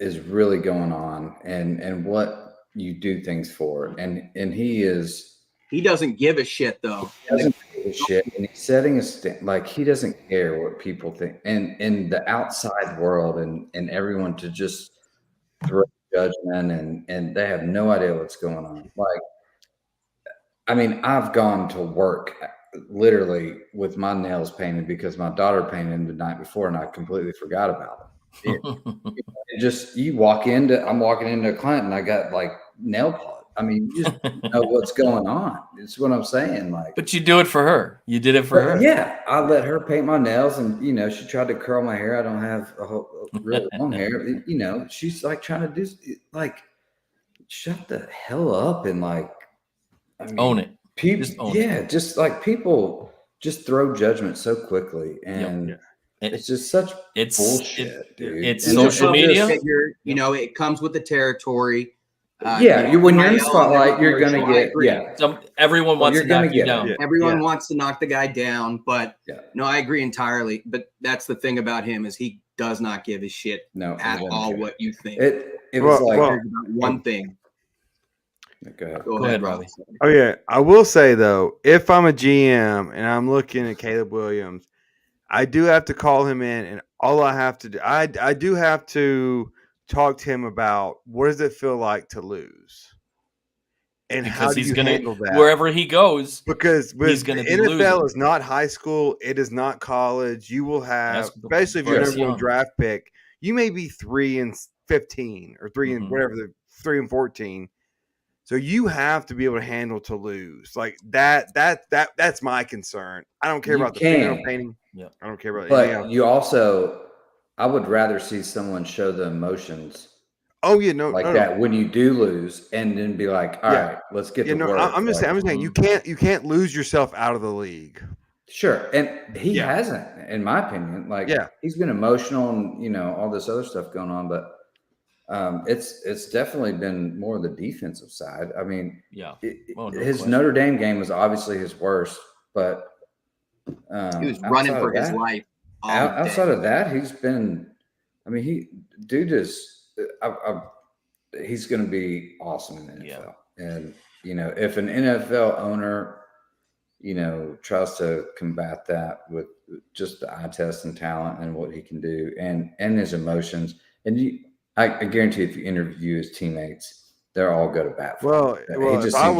is really going on and what you do things for. And
he doesn't give a shit though.
Doesn't give a shit, and he's setting a like he doesn't care what people think, and in the outside world, and everyone to just throw judgment, and they have no idea what's going on. Like, I mean, I've gone to work literally with my nails painted because my daughter painted them the night before, and I completely forgot about it. It just I'm walking into a client, and I got like nail polish. I mean, you just know what's going on. It's what I'm saying. Like,
But you do it for her. You did it for her.
Yeah, I let her paint my nails, and she tried to curl my hair. I don't have really long hair. She's like trying to do like, shut the hell up and like, I mean,
Own it.
People,
Just own it.
just like people just throw judgment so quickly, and it's just such bullshit, dude.
It's
And
social media.
Figure, it comes with the territory.
When you're in the spotlight, you're gonna get
everyone wants to knock you down.
Everyone wants to knock the guy down, but no, I agree entirely. But that's the thing about him is he does not give a shit at all what you think.
It was like
one thing.
Go
ahead, Robbie.
Oh yeah, I will say though, if I'm a GM and I'm looking at Caleb Williams, I do have to call him in, and all I have to do, I do have to talk to him about what does it feel like to lose, and
because
how do you handle that
wherever he goes.
Because
he's going to be
NFL
losing.
is not high school; it is not college. You will have, especially if you're
Bryce
number one draft pick, you may be 3-15 or 3-14. So you have to be able to handle to lose like that. That's my concern. I don't care about the fingernail painting.
Yeah,
I don't care about.
But you also, I would rather see someone show the emotions.
Oh yeah, no,
that when you do lose, and then be like, all right, let's get to work.
I'm just saying, you can't lose yourself out of the league.
Sure, and he hasn't, in my opinion. Like, he's been emotional and all this other stuff going on, but. It's definitely been more the defensive side. I mean, his Notre Dame game was obviously his worst, but
he was running for his life.
Outside of that, he's been. I mean, he's going to be awesome in the NFL. And if an NFL owner, tries to combat that with just the eye test and talent and what he can do, and his emotions, and I guarantee if you interview his teammates, they're all go to bat for him.
If I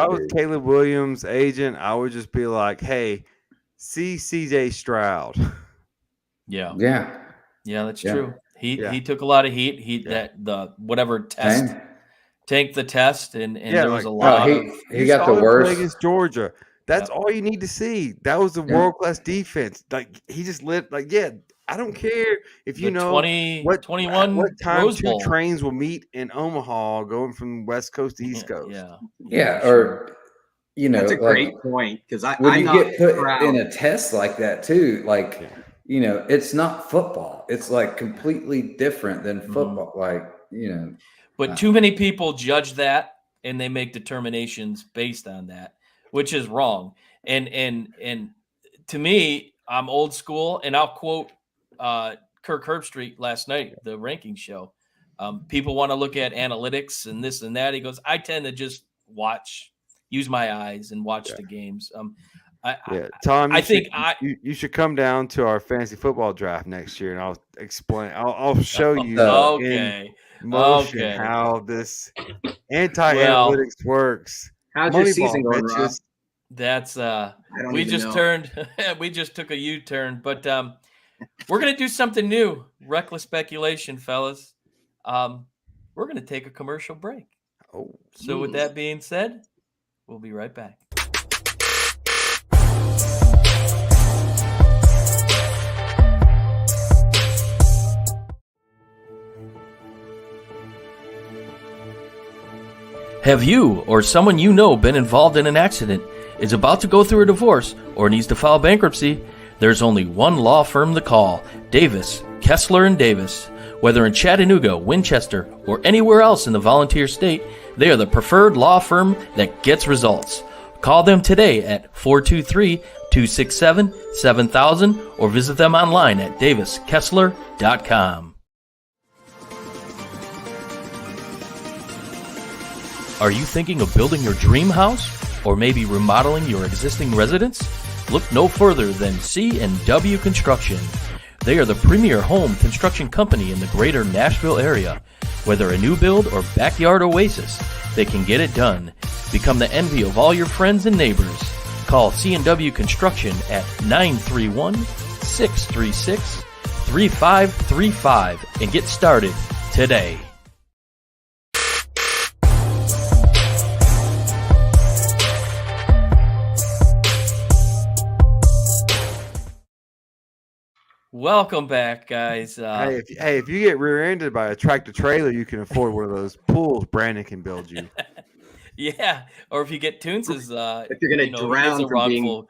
was Caleb Williams' agent, I would just be like, "Hey, see CJ Stroud."
Yeah, that's true. He took a lot of heat. Tanked the test, and there was a lot.
He got the worst
against Georgia. That's all you need to see. That was the world-class defense. Like he just lit. Like I don't care if you know
21
what time
Rose
two
Bowl.
trains will meet in Omaha going from West Coast to East Coast.
Or
that's a great point because
when you get put in a test like that too, like it's not football. It's like completely different than football. Like
But too many people judge that and they make determinations based on that, which is wrong. And to me, I'm old school, and I'll quote Kirk Herbstreit last night, the rankings show. People want to look at analytics and this and that. He goes, I tend to just use my eyes and watch the games.
Tom,
I think
you should come down to our fantasy football draft next year, and I'll explain. I'll show you
Okay.
in motion
Okay.
how this anti-analytics works.
How's your season going, Rob?
That's
I don't
we
even
just
know.
turned. We just took a U-turn, but we're gonna do something new. Reckless speculation, fellas. We're gonna take a commercial break.
Oh,
So with that being said, we'll be right back. Have you or someone you know been involved in an accident, is about to go through a divorce, or needs to file bankruptcy? There's only one law firm to call: Davis, Kessler & Davis. Whether in Chattanooga, Winchester, or anywhere else in the volunteer state, they are the preferred law firm that gets results. Call them today at 423-267-7000 or visit them online at daviskessler.com. Are you thinking of building your dream house, or maybe remodeling your existing residence? Look no further than C&W Construction. They are the premier home construction company in the greater Nashville area. Whether a new build or backyard oasis, they can get it done. Become the envy of all your friends and neighbors. Call C&W Construction at 931-636-3535 and get started today. Welcome back, guys.
If you get rear-ended by a tractor trailer, you can afford one of those pools Brandon can build you.
Yeah, or if you get Toonce's,
if you're going to drown from being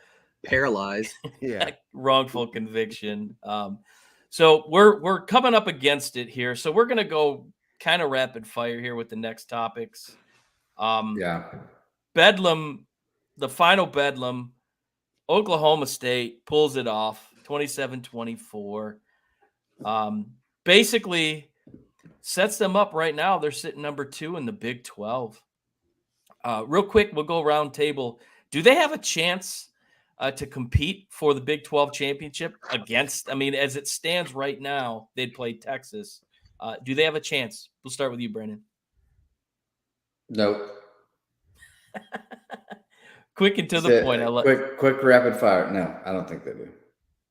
paralyzed,
wrongful conviction. So we're coming up against it here. So we're going to go kind of rapid fire here with the next topics. Bedlam, the final Bedlam. Oklahoma State pulls it off, 27-24. Basically sets them up right now. They're sitting number 2 in the Big 12. Real quick, we'll go round table. Do they have a chance to compete for the Big 12 championship against, as it stands right now, they'd play Texas. Do they have a chance? We'll start with you, Brandon.
Nope.
Quick and to the point.
Quick rapid fire. No, I don't think they do.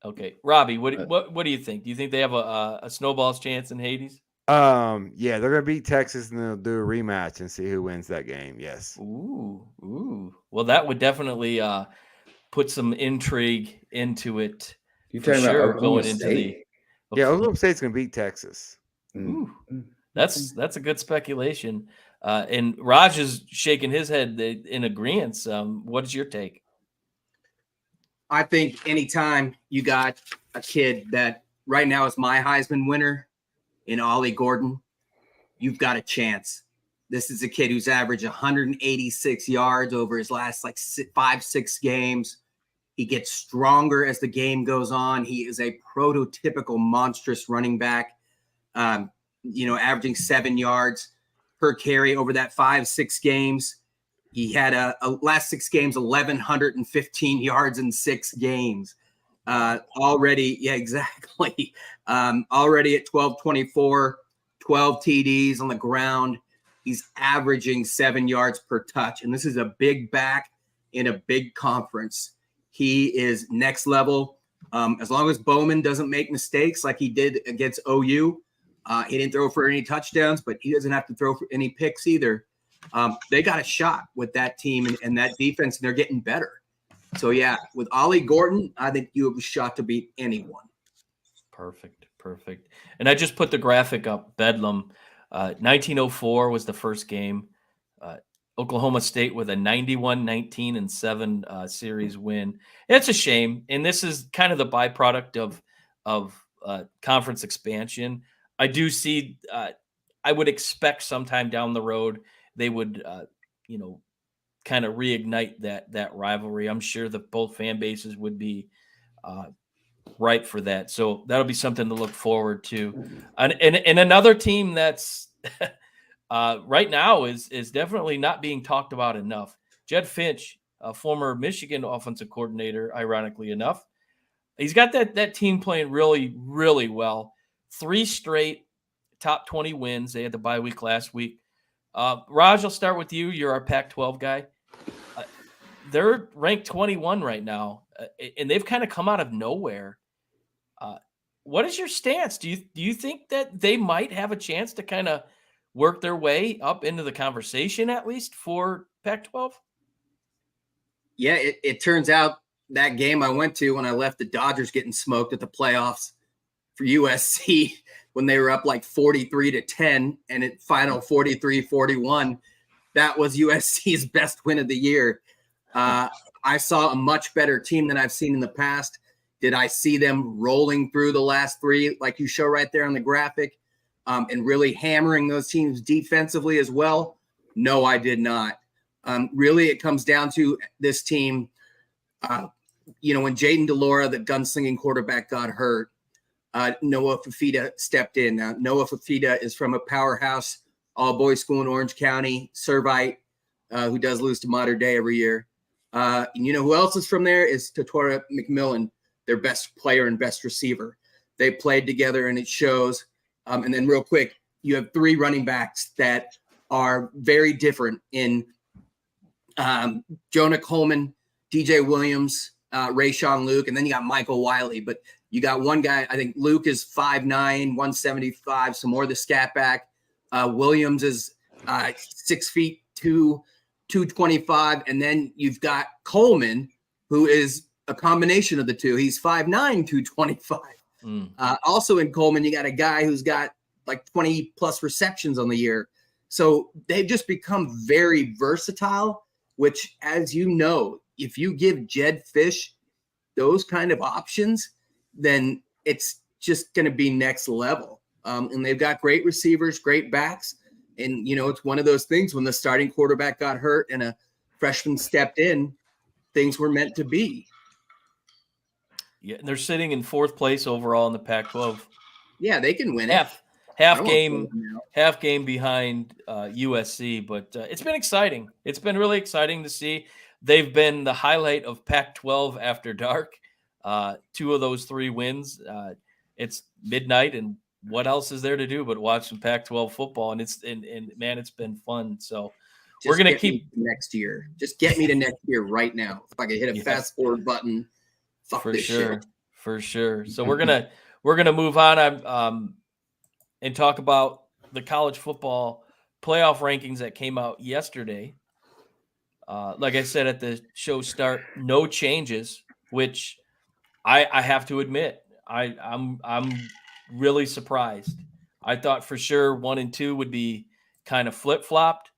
Okay, Robbie, what do you think? Do you think they have a snowball's chance in Hades?
Yeah, they're gonna beat Texas and they'll do a rematch and see who wins that game. Yes.
Ooh. Well, that would definitely put some intrigue into it.
You talking about Oklahoma State?
Oklahoma State's gonna beat Texas.
Ooh, that's a good speculation. And Raj is shaking his head in agreement. What is your take?
I think anytime you got a kid that right now is my Heisman winner in Ollie Gordon, you've got a chance. This is a kid who's averaged 186 yards over his last 5-6 games. He gets stronger as the game goes on. He is a prototypical monstrous running back, averaging 7 yards per carry over that 5-6 games. He had a last 6 games, 1,115 yards in 6 games. Already, exactly. Already at 12-24, 12 TDs on the ground. He's averaging 7 yards per touch. And this is a big back in a big conference. He is next level. As long as Bowman doesn't make mistakes like he did against OU, he didn't throw for any touchdowns, but he doesn't have to throw for any picks either. They got a shot with that team and that defense, and they're getting better. So, with Ollie Gordon, I think you have a shot to beat anyone.
Perfect. And I just put the graphic up. Bedlam, 1904 was the first game. Oklahoma State with a 91-19-7 series win. It's a shame, and this is kind of the byproduct of conference expansion. I do see. I would expect sometime down the road they would, kind of reignite that rivalry. I'm sure that both fan bases would be ripe for that. So that'll be something to look forward to. And another team that's right now is definitely not being talked about enough. Jed Finch, a former Michigan offensive coordinator, ironically enough, he's got that team playing really, really well. 3 straight top 20 wins. They had the bye week last week. Raj, I'll start with you. You're our Pac-12 guy. They're ranked 21 right now, and they've kind of come out of nowhere. What is your stance? Do you think that they might have a chance to kind of work their way up into the conversation, at least for Pac-12?
Yeah, it turns out that game I went to when I left the Dodgers getting smoked at the playoffs for USC when they were up like 43-10 and it final 43-41, that was USC's best win of the year. I saw a much better team than I've seen in the past. Did I see them rolling through the last 3, like you show right there on the graphic, and really hammering those teams defensively as well? No, I did not. Really, it comes down to this team. When Jaden DeLora, the gunslinging quarterback, got hurt, Noah Fafita stepped in. Now, Noah Fafita is from a powerhouse all-boys school in Orange County, Servite, who does lose to Mater Dei every year. And you know who else is from there is Tatora McMillan, their best player and best receiver. They played together, and it shows. And then real quick, you have 3 running backs that are very different in Jonah Coleman, DJ Williams, Rayshawn Luke, and then you got Michael Wiley. But you got one guy, I think Luke is 5'9", 175, some more the scat back. Williams is 6'2", 225. And then you've got Coleman, who is a combination of the two. He's 5'9", 225. Also in Coleman, you got a guy who's got like 20-plus receptions on the year. So they've just become very versatile, which, as you know, if you give Jed Fish those kind of options, then it's just going to be next level. And they've got great receivers, great backs. And, it's one of those things when the starting quarterback got hurt and a freshman stepped in, things were meant to be.
Yeah, they're sitting in 4th place overall in the Pac-12.
Yeah, they can win it.
Half game behind USC, but it's been exciting. It's been really exciting to see. They've been the highlight of Pac-12 after dark. 2 of those 3 wins. It's midnight, and what else is there to do but watch some Pac-12 football? And man, it's been fun. So we're gonna keep
next year. Just get me to next year right now. If I could hit a fast forward button, fuck this shit.
For sure. So we're gonna move on. And talk about the college football playoff rankings that came out yesterday. Like I said at the show start, no changes, which I have to admit, I'm really surprised. I thought for sure 1 and 2 would be kind of flip-flopped.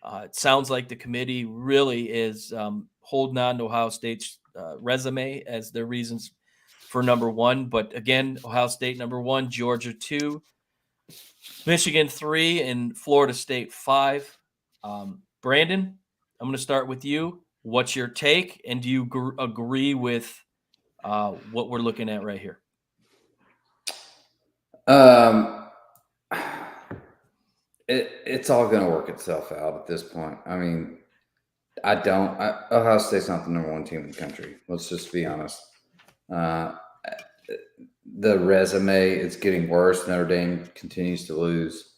It sounds like the committee really is holding on to Ohio State's resume as their reasons for number 1. But again, Ohio State number 1, Georgia 2, Michigan 3, and Florida State 5. Brandon, I'm going to start with you. What's your take, and do you agree with what we're looking at right here?
It's all going to work itself out at this point. I mean, Ohio State's not the number 1 team in the country. Let's just be honest. The resume is getting worse. Notre Dame continues to lose.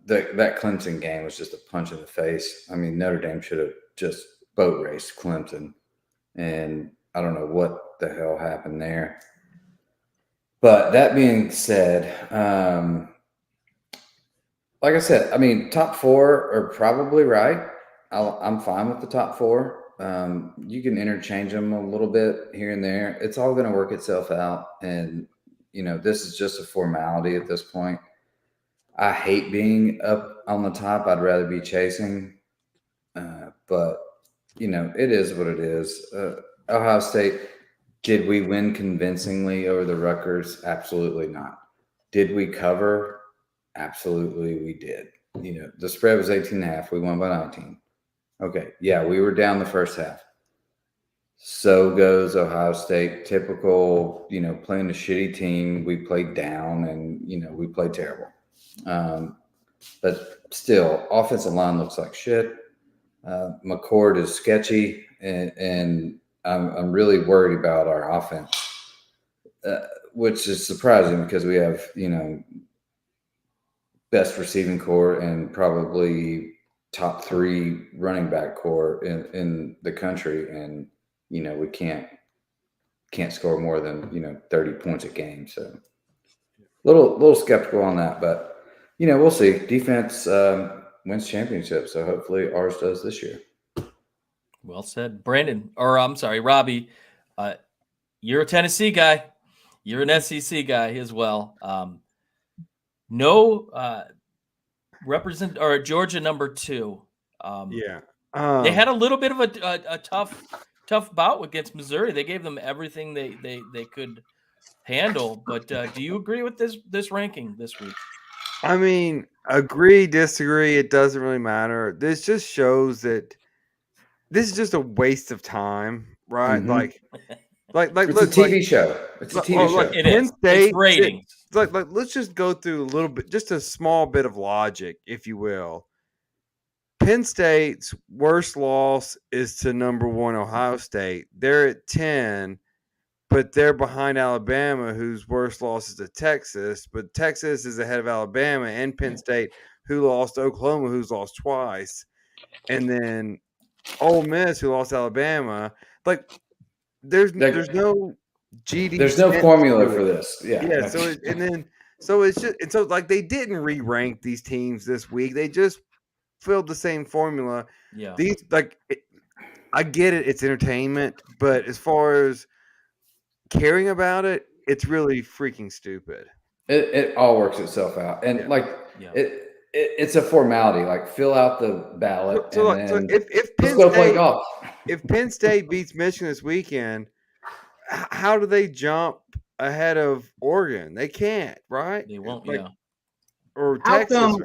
That Clemson game was just a punch in the face. I mean, Notre Dame should have just boat raced Clemson, and I don't know what the hell happened there. But that being said, like I said, I mean, top 4 are probably right. I'm fine with the top 4. You can interchange them a little bit here and there. It's all going to work itself out. And, this is just a formality at this point. I hate being up on the top. I'd rather be chasing. But, it is what it is. Ohio State, did we win convincingly over the Rutgers? Absolutely not. Did we cover? Absolutely we did. The spread was 18.5. We won by 19. Okay, yeah, we were down the first half. So goes Ohio State. Typical, playing a shitty team. We played down, and we played terrible. But still, offensive line looks like shit. McCord is sketchy, and I'm really worried about our offense, which is surprising because we have best receiving core and probably top 3 running back core in the country, and we can't score more than 30 points a game. So little skeptical on that, but we'll see. Defense wins championships, so hopefully ours does this year.
Well said, Brandon. Or I'm sorry, Robbie. You're a Tennessee guy. You're an SEC guy as well. No represent or Georgia number 2. They had a little bit of a tough bout against Missouri. They gave them everything they could handle. But do you agree with this ranking this week?
I mean, agree, disagree, it doesn't really matter. This just shows that this is just a waste of time, right?
Mhm.
Like
It's a TV show. It's a TV show.
It
Penn
is.
State,
It's ratings.
like let's just go through a little bit, just a small bit of logic, if you will. Penn State's worst loss is to number 1 Ohio State. They're at 10, but they're behind Alabama, whose worst loss is to Texas. But Texas is ahead of Alabama and Penn State, who lost to Oklahoma, who's lost twice. And then Ole Miss, who lost to Alabama. Like, there's no GD.
There's no formula for this. Yeah.
So it's just, and so like they didn't re-rank these teams this week. They just filled the same formula.
Yeah.
These I get it. It's entertainment, but as far as caring about it, it's really freaking stupid.
It all works itself out, and it's a formality. Like, fill out the ballot,
So if Penn
let's go play
State,
golf.
if Penn State beats Michigan this weekend, how do they jump ahead of Oregon? They can't, right?
They won't.
Or
How
Texas.
come-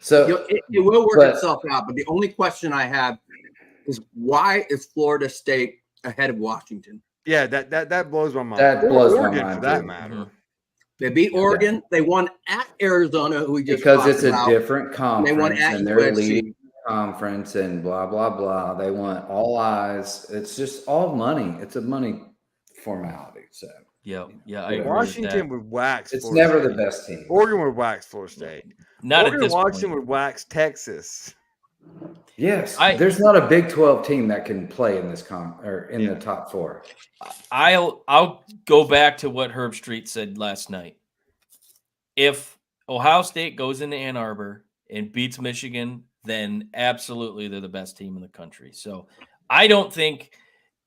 So
it will work itself out. But the only question I have is, why is Florida State ahead of Washington?
Yeah, that blows my mind.
That blows my
Oregon,
mind,
for that
too.
matter.
They beat Oregon. They won at Arizona, who we just
because
talked
it's a
about.
different
They
conference,
won at
and they're
USC.
leading conference, and blah blah blah. They want all eyes. It's just all money. It's a money formality. So
I agree
Washington
with
would wax.
it's
Florida
never
State.
the best team.
Oregon would wax Florida State.
Not
Oregon
at this
and Washington
point.
would wax Texas.
Yes, there's not a Big 12 team that can play in this the top 4.
I'll go back to what Herb Street said last night. If Ohio State goes into Ann Arbor and beats Michigan, then absolutely they're the best team in the country. So I don't think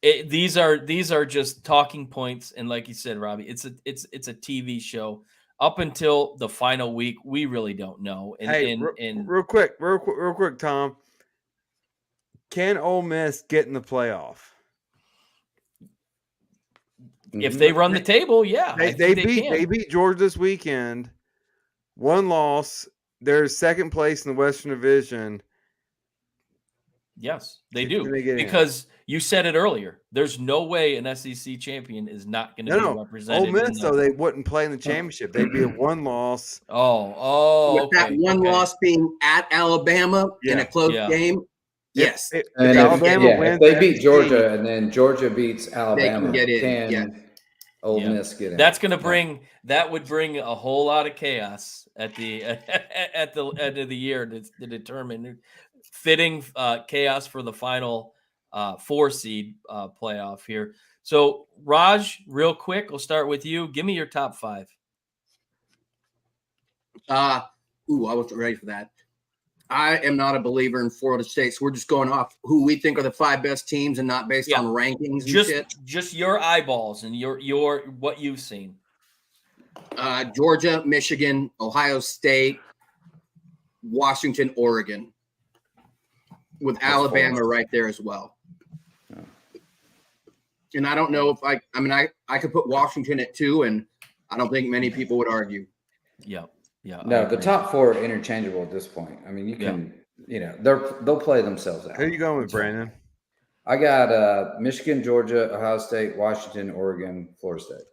these are just talking points. And like you said, Robbie, it's a TV show. Up until the final week, we really don't know.
Real quick, Tom. Can Ole Miss get in the playoff?
If they run the table,
they beat Georgia this weekend. 1 loss. They're second place in the Western Division.
Yes, they do.
Because
you said it earlier. There's no way an SEC champion is not going to be represented.
Ole Miss, though, they wouldn't play in the championship. They'd be a 1 loss.
With that one loss being at Alabama in a close game. Yes.
If Alabama wins, if they beat Georgia, and then Georgia beats Alabama, can Ole Miss get in?
That's going to would bring a whole lot of chaos at the end of the year to determine fitting chaos for the final 4 seed playoff here. So Raj, real quick, we'll start with you. Give me your top 5.
I wasn't ready for that. I am not a believer in Florida State, so we're just going off who we think are the 5 best teams and not based on rankings and shit.
Just your eyeballs and your what you've seen.
Georgia, Michigan, Ohio State, Washington, Oregon, with Alabama right there as well. And I don't know if I could put Washington at 2, and I don't think many people would argue.
Yeah.
No, the top 4 are interchangeable at this point. I mean, you can, they'll play themselves out.
Who are you going with, Brandon?
I got Michigan, Georgia, Ohio State, Washington, Oregon, Florida State.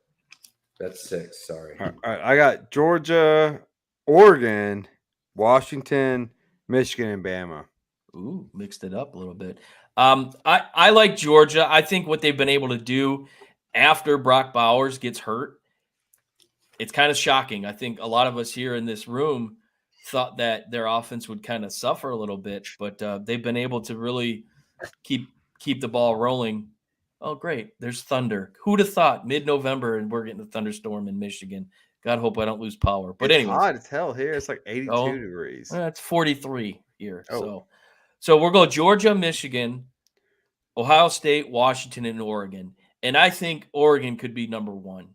That's 6. Sorry.
All right, I got Georgia, Oregon, Washington, Michigan, and Bama.
Ooh, mixed it up a little bit. I like Georgia. I think what they've been able to do after Brock Bowers gets hurt, it's kind of shocking. I think a lot of us here in this room thought that their offense would kind of suffer a little bit, but they've been able to really keep the ball rolling. Oh, great. There's thunder. Who'd have thought mid-November and we're getting a thunderstorm in Michigan? God hope I don't lose power. But
It's
anyways.
hot as hell here. It's like 82 degrees.
It's 43 here.
Oh.
So we'll go Georgia, Michigan, Ohio State, Washington, and Oregon. And I think Oregon could be number 1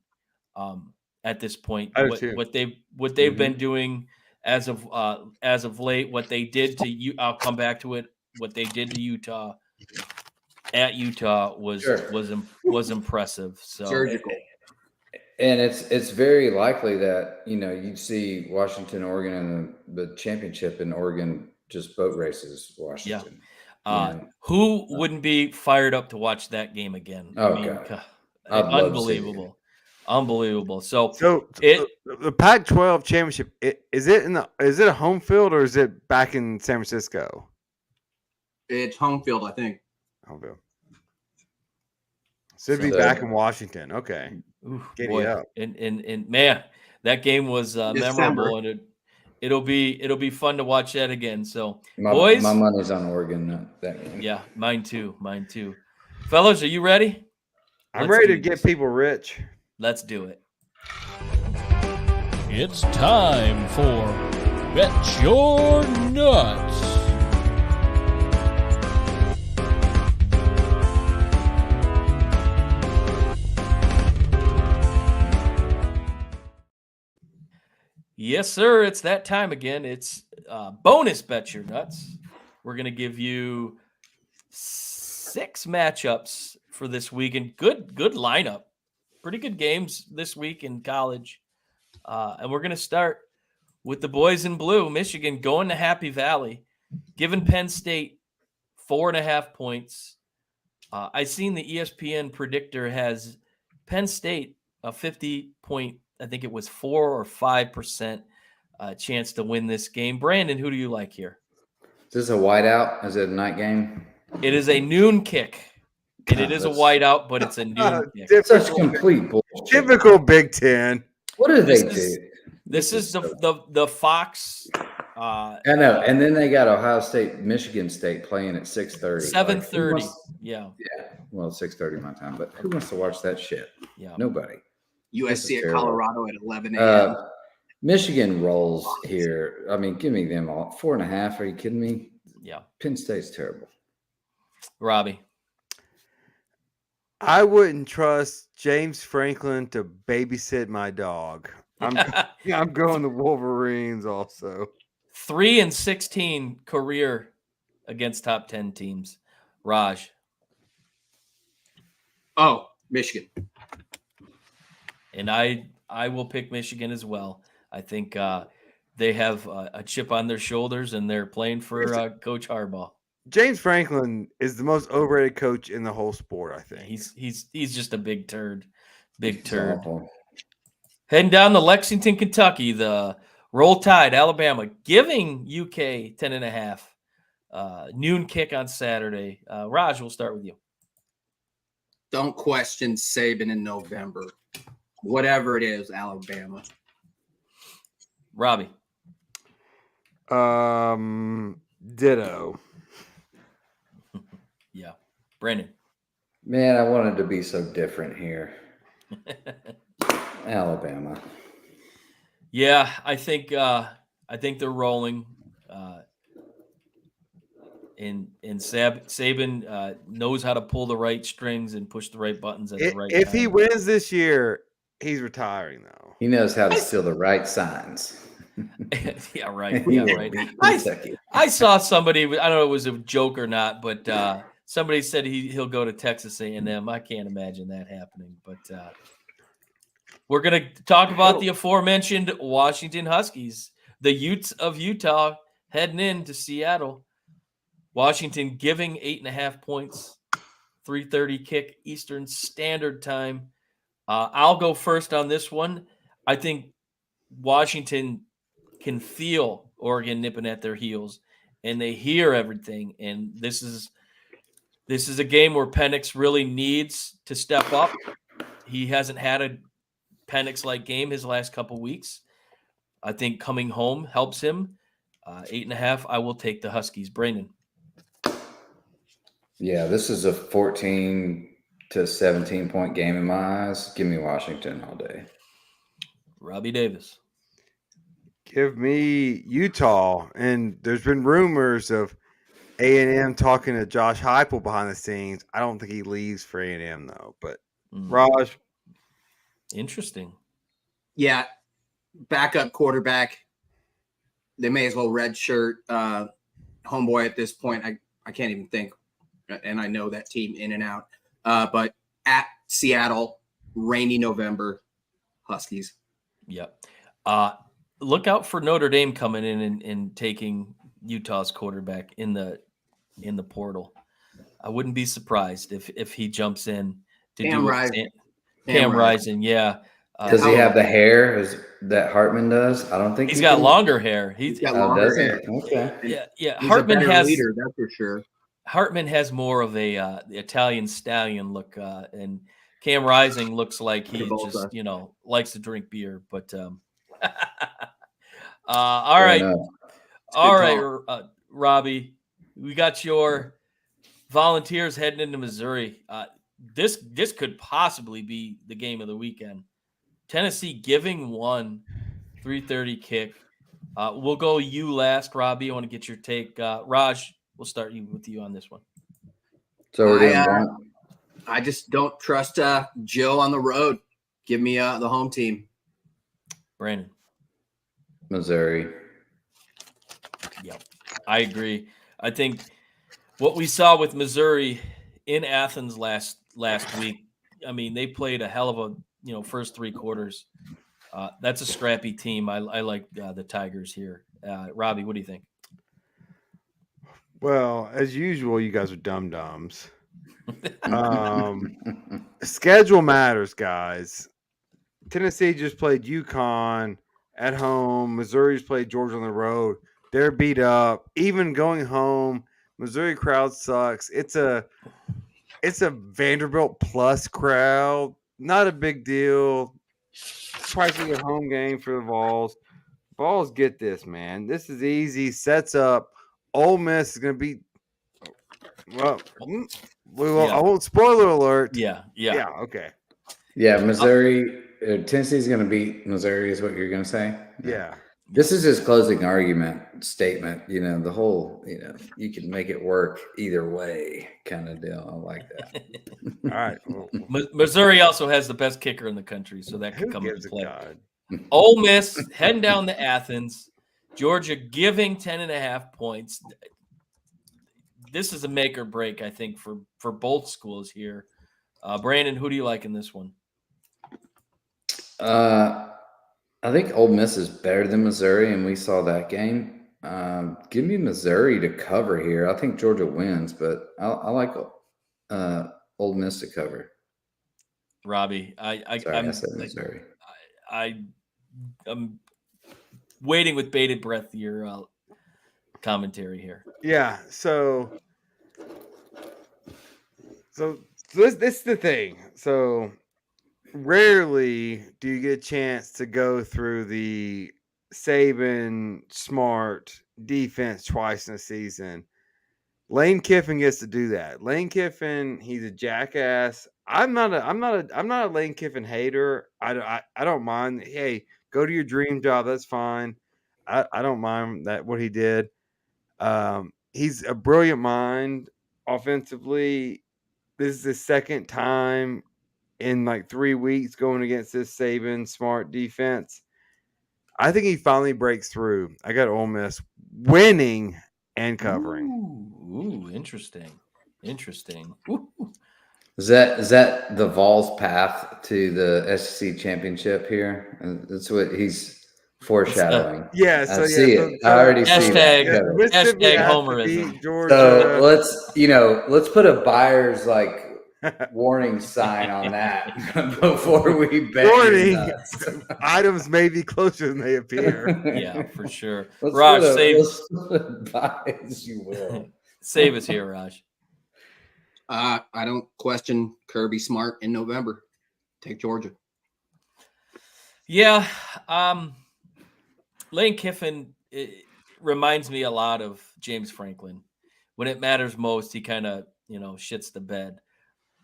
at this point. What they've been doing as of late, what they did to you, I'll come back to it. What they did to Utah at Utah was impressive. So
Surgical.
And it's very likely that, you'd see Washington, Oregon in the championship, and Oregon just boat races Washington.
Yeah. Who wouldn't be fired up to watch that game again?
Oh,
I mean,
God.
Unbelievable. Unbelievable. So
the Pac-12 championship, is it a home field or is it back in San Francisco?
It's home field, I think.
Home field. So it'd be back in Washington. Okay.
Boy.
Up.
And man, that game was memorable, and it'll be fun to watch that again. So boys,
my money's on Oregon, not that game.
Yeah, mine too. Fellas, are you ready?
I'm ready to get people rich.
Let's do it.
It's time for Bet Your Nuts.
Yes, sir. It's that time again. It's bonus Bet Your Nuts. We're going to give you 6 matchups for this week, and good lineup. Pretty good games this week in college. And we're going to start with the boys in blue. Michigan going to Happy Valley, giving Penn State 4.5 points. I seen the ESPN predictor has Penn State a 50-point, I think it was 4 or 5% chance to win this game. Brandon, who do you like here?
Is this a whiteout? Is it a night game?
It is a noon kick. And it is a whiteout, but it's a noon kick.
Such complete bullshit.
Typical Big Ten.
What do they do?
This is the Fox.
I know. And then they got Ohio State, Michigan State playing at 6:30.
7:30. Yeah.
Well, 6:30 my time. But who wants to watch that shit?
Yeah.
Nobody.
USC at Colorado at 11 a.m.
Michigan rolls here. I mean, give me them all. 4.5. Are you kidding me?
Yeah.
Penn State's terrible.
Robbie.
I wouldn't trust James Franklin to babysit my dog. I'm going the Wolverines also.
3-16 career against top 10 teams. Raj.
Oh, Michigan.
And I will pick Michigan as well. I think they have a chip on their shoulders, and they're playing for Coach Harbaugh.
James Franklin is the most overrated coach in the whole sport, I think.
He's just a big turd. Big turd.
Awful.
Heading down to Lexington, Kentucky, the Roll Tide, Alabama, giving UK 10.5. Noon kick on Saturday. Raj, we'll start with you.
Don't question Saban in November. Whatever it is, Alabama.
Robbie.
Ditto.
Yeah. Brandon.
Man, I wanted to be so different here. Alabama.
Yeah, I think they're rolling. And Saban knows how to pull the right strings and push the right buttons at the right time.
If he wins this year, he's retiring though.
He knows how to steal the right signs.
Yeah, right. Yeah, right. I saw somebody. I don't know if it was a joke or not, but somebody said he'll go to Texas A&M. I can't imagine that happening. But we're going to talk about the aforementioned Washington Huskies, the Utes of Utah, heading into Seattle. Washington giving 8.5 points. 3:30 kick Eastern Standard Time. I'll go first on this one. I think Washington can feel Oregon nipping at their heels, and they hear everything. And this is a game where Penix really needs to step up. He hasn't had a Penix-like game his last couple weeks. I think coming home helps him. 8.5. I will take the Huskies. Brandon.
Yeah, this is a 14 to 17 point game in my eyes. Give me Washington all day.
Robbie Davis.
Give me Utah. And there's been rumors of A&M talking to Josh Heupel behind the scenes. I don't think he leaves for A&M though. But Raj,
interesting.
Yeah, backup quarterback. They may as well redshirt homeboy at this point. I can't even think, and I know that team in and out. But at Seattle, rainy November, Huskies.
Yep. Look out for Notre Dame coming in and taking Utah's quarterback in the portal. I wouldn't be surprised if he jumps in to
Cam
do
Rising.
Cam Rising, yeah.
Does he have the hair that Hartman does? I don't think
he's got longer hair.
He's got longer hair.
Okay.
Yeah.
He's
Hartman
a better
has
leader, that's for sure.
Hartman has more of a Italian stallion look, and Cam Rising looks like he just likes to drink beer. But all right, Robbie, we got your Volunteers heading into Missouri. This could possibly be the game of the weekend. Tennessee giving 3:30 kick. We'll go you last, Robbie. I want to get your take. Raj, we'll start with you on this one.
So we're doing
I just don't trust Joe on the road. Give me the home team.
Brandon.
Missouri.
Yep, I agree. I think what we saw with Missouri in Athens last week, I mean, they played a hell of a first three quarters. That's a scrappy team. I like the Tigers here. Robbie, what do you think?
Well, as usual, you guys are dum-dums. Schedule matters, guys. Tennessee just played UConn at home. Missouri's played Georgia on the road. They're beat up. Even going home, Missouri crowd sucks. It's a Vanderbilt plus crowd. Not a big deal. Pricing a home game for the Vols. Vols get this, man. This is easy. Sets up. Ole Miss is going to be. Well, I won't. Spoiler alert.
Yeah.
Okay.
Yeah, Missouri. Tennessee's going to beat Missouri, is what you're going to say?
Yeah.
This is his closing statement. The whole, you can make it work either way kind of deal. I like that.
All right. Well,
Missouri also has the best kicker in the country, so that could come into play.
God.
Ole Miss heading down to Athens. Georgia giving 10.5 points. This is a make or break, I think, for both schools here. Brandon, who do you like in this one?
I think Ole Miss is better than Missouri, and we saw that game. Give me Missouri to cover here. I think Georgia wins, but I like Ole Miss to cover.
Robbie,
I said Missouri.
I'm waiting with bated breath your commentary here.
Yeah. So this is the thing. So rarely do you get a chance to go through the Saban Smart defense twice in a season. Lane Kiffin gets to do that. Lane Kiffin, he's a jackass. I'm not a Lane Kiffin hater. I don't mind. Hey, go to your dream job. That's fine. I don't mind what he did. He's a brilliant mind offensively. This is the second time in like 3 weeks going against this Saban Smart defense. I think he finally breaks through. I got Ole Miss winning and covering.
Ooh, interesting. Ooh.
Is that the Vols' path to the SEC championship here? That's what he's foreshadowing.
Yeah,
I see it. I already see that.
Hashtag homerism.
Georgia.
So let's put a buyer's warning sign on that before we bet.
Warning. Items may be closer than they appear.
Yeah, for sure.
Let's
Raj,
let's advise you will.
save us here, Raj.
I don't question Kirby Smart in November. Take Georgia.
Yeah, Lane Kiffin reminds me a lot of James Franklin. When it matters most, he kind of, shits the bed.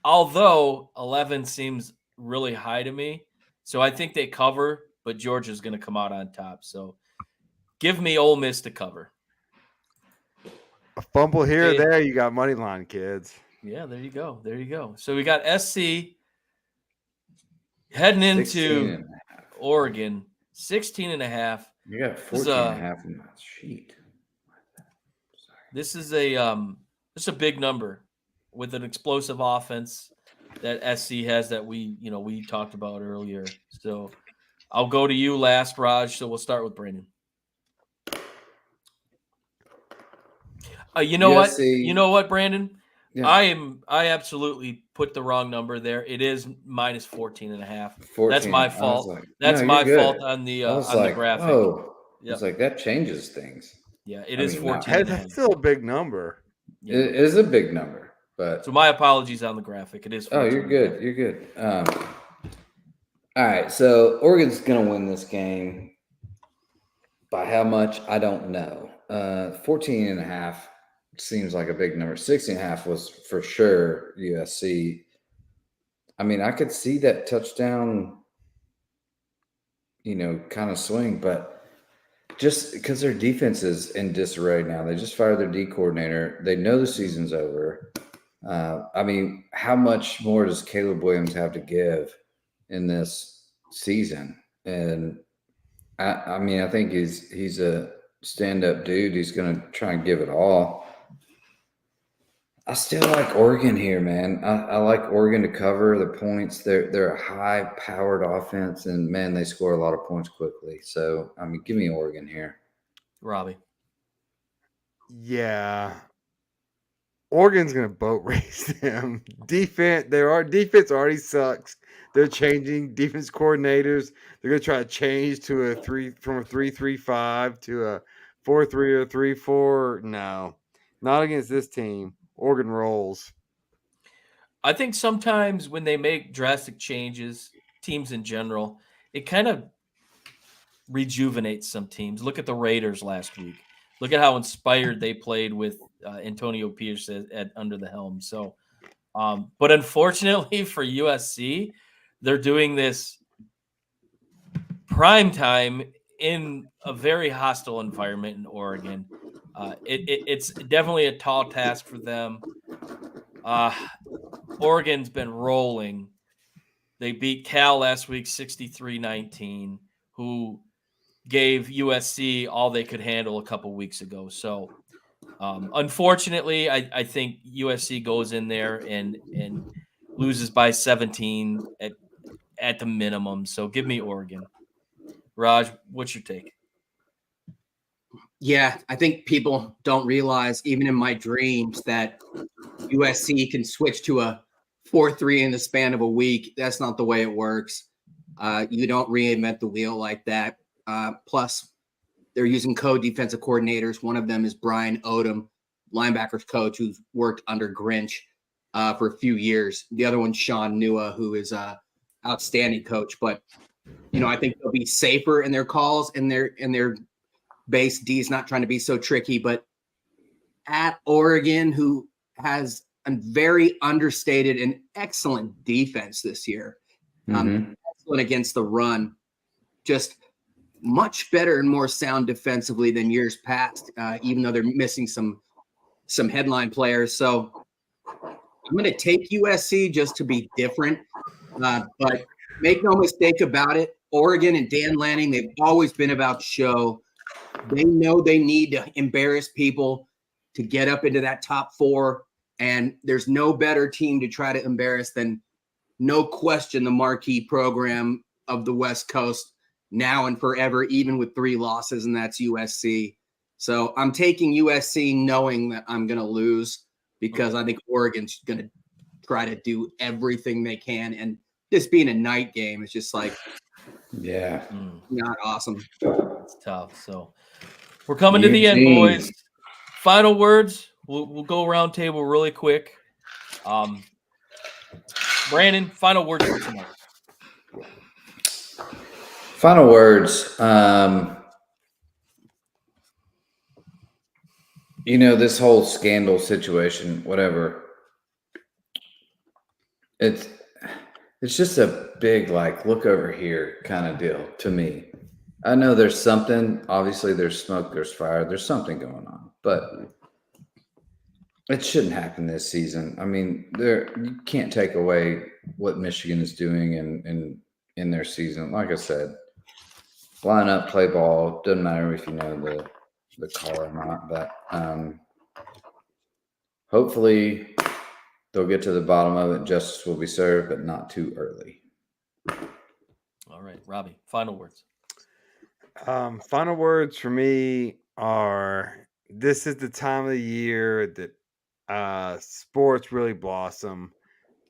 Although 11 seems really high to me. So I think they cover, but Georgia's going to come out on top. So give me Ole Miss to cover.
A fumble here or there, you got money line, kids.
Yeah, there you go. There you go. So we got SC heading into Oregon, 16.5.
You got 14.5 in that sheet.
This is a big number with an explosive offense that SC has that we talked about earlier. So I'll go to you last, Raj. So we'll start with Brandon. You know what? You know what, Brandon? Yeah. I absolutely put the wrong number there. It is minus 14.5. That's my fault. That's my fault on the graphic.
Oh, yep. It's like that changes things.
Yeah, it is 14.
That's still a big number.
Yeah. It is a big number, but
so my apologies on the graphic. It is 14.
Oh, you're good. You're good. All right, so Oregon's gonna win this game. By how much? I don't know. 14.5 seems like a big number. 16.5 was for sure USC. I mean, I could see that touchdown, kind of swing, but just because their defense is in disarray now. They just fired their D coordinator. They know the season's over. I mean, how much more does Caleb Williams have to give in this season? And I mean, I think he's a stand-up dude. He's going to try and give it all. I still like Oregon here, man. I like Oregon to cover the points. They're a high-powered offense, and, man, they score a lot of points quickly. So, I mean, give me Oregon here.
Robbie.
Yeah. Oregon's going to boat race them. Defense already sucks. They're changing defense coordinators. They're going to try to change to from a 3-3-5 to a 4-3 or 3-4. No, not against this team. Oregon rolls.
I think sometimes when they make drastic changes, teams in general, it kind of rejuvenates some teams. Look at the Raiders last week. Look at how inspired they played with Antonio Pierce at under the helm. So, but unfortunately for USC, they're doing this prime time in a very hostile environment in Oregon. It's definitely a tall task for them. Oregon's been rolling. They beat Cal last week 63-19, who gave USC all they could handle a couple weeks ago. So, unfortunately, I think USC goes in there and loses by 17 at the minimum. So give me Oregon. Raj, what's your take?
Yeah, I think people don't realize, even in my dreams, that USC can switch to a 4-3 in the span of a week. That's not the way it works. You don't reinvent the wheel like that. Plus, they're using co-defensive coordinators. One of them is Brian Odom, linebackers coach, who's worked under Grinch for a few years. The other one's Sean Nua, who is an outstanding coach. But, I think they'll be safer in their calls and their base D is not trying to be so tricky. But at Oregon, who has a very understated and excellent defense this year, excellent against the run, just much better and more sound defensively than years past, even though they're missing some headline players. So I'm going to take USC just to be different. But make no mistake about it, Oregon and Dan Lanning, they've always been about show. They know they need to embarrass people to get up into that top 4. And there's no better team to try to embarrass than, no question, the marquee program of the West Coast now and forever, even with 3 losses, and that's USC. So I'm taking USC knowing that I'm going to lose because I think Oregon's going to try to do everything they can. And this being a night game, it's just like,
Yeah.
not awesome.
It's tough. So we're coming to the end, boys. Final words. We'll go around table really quick. Brandon, final words for tonight.
Final words. This whole scandal situation, whatever. It's just a big, like, look over here kind of deal to me. I know there's something, obviously there's smoke, there's fire, there's something going on, but it shouldn't happen this season. I mean, you can't take away what Michigan is doing in their season. Like I said, line up, play ball. Doesn't matter if you know the call or not, but hopefully they'll get to the bottom of it. Justice will be served, but not too early.
All right, Robbie, final words.
Final words for me are: this is the time of the year that sports really blossom.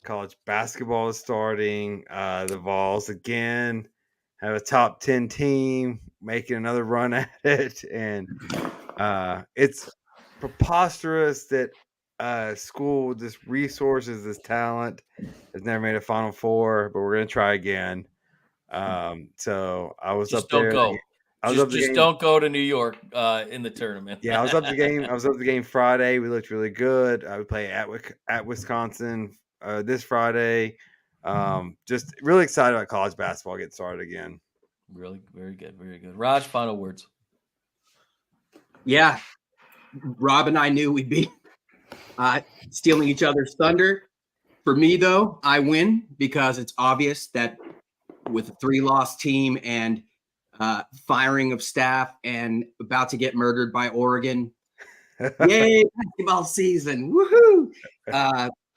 College basketball is starting. The Vols again have a top 10 team making another run at it, and it's preposterous that school with this resources, this talent, has never made a Final Four, but we're gonna try again. So I was
Just
up there.
Don't go.
I was up the
Just
game.
don't go to New York in the tournament.
Yeah, I was up the game. I was up the game Friday. We looked really good. We play at Wisconsin this Friday. Just really excited about college basketball getting started again.
Really, very good, very good. Raj, final words.
Yeah, Rob and I knew we'd be stealing each other's thunder. For me, though, I win because it's obvious that with a 3-loss team and firing of staff and about to get murdered by Oregon, yay, basketball season, woohoo!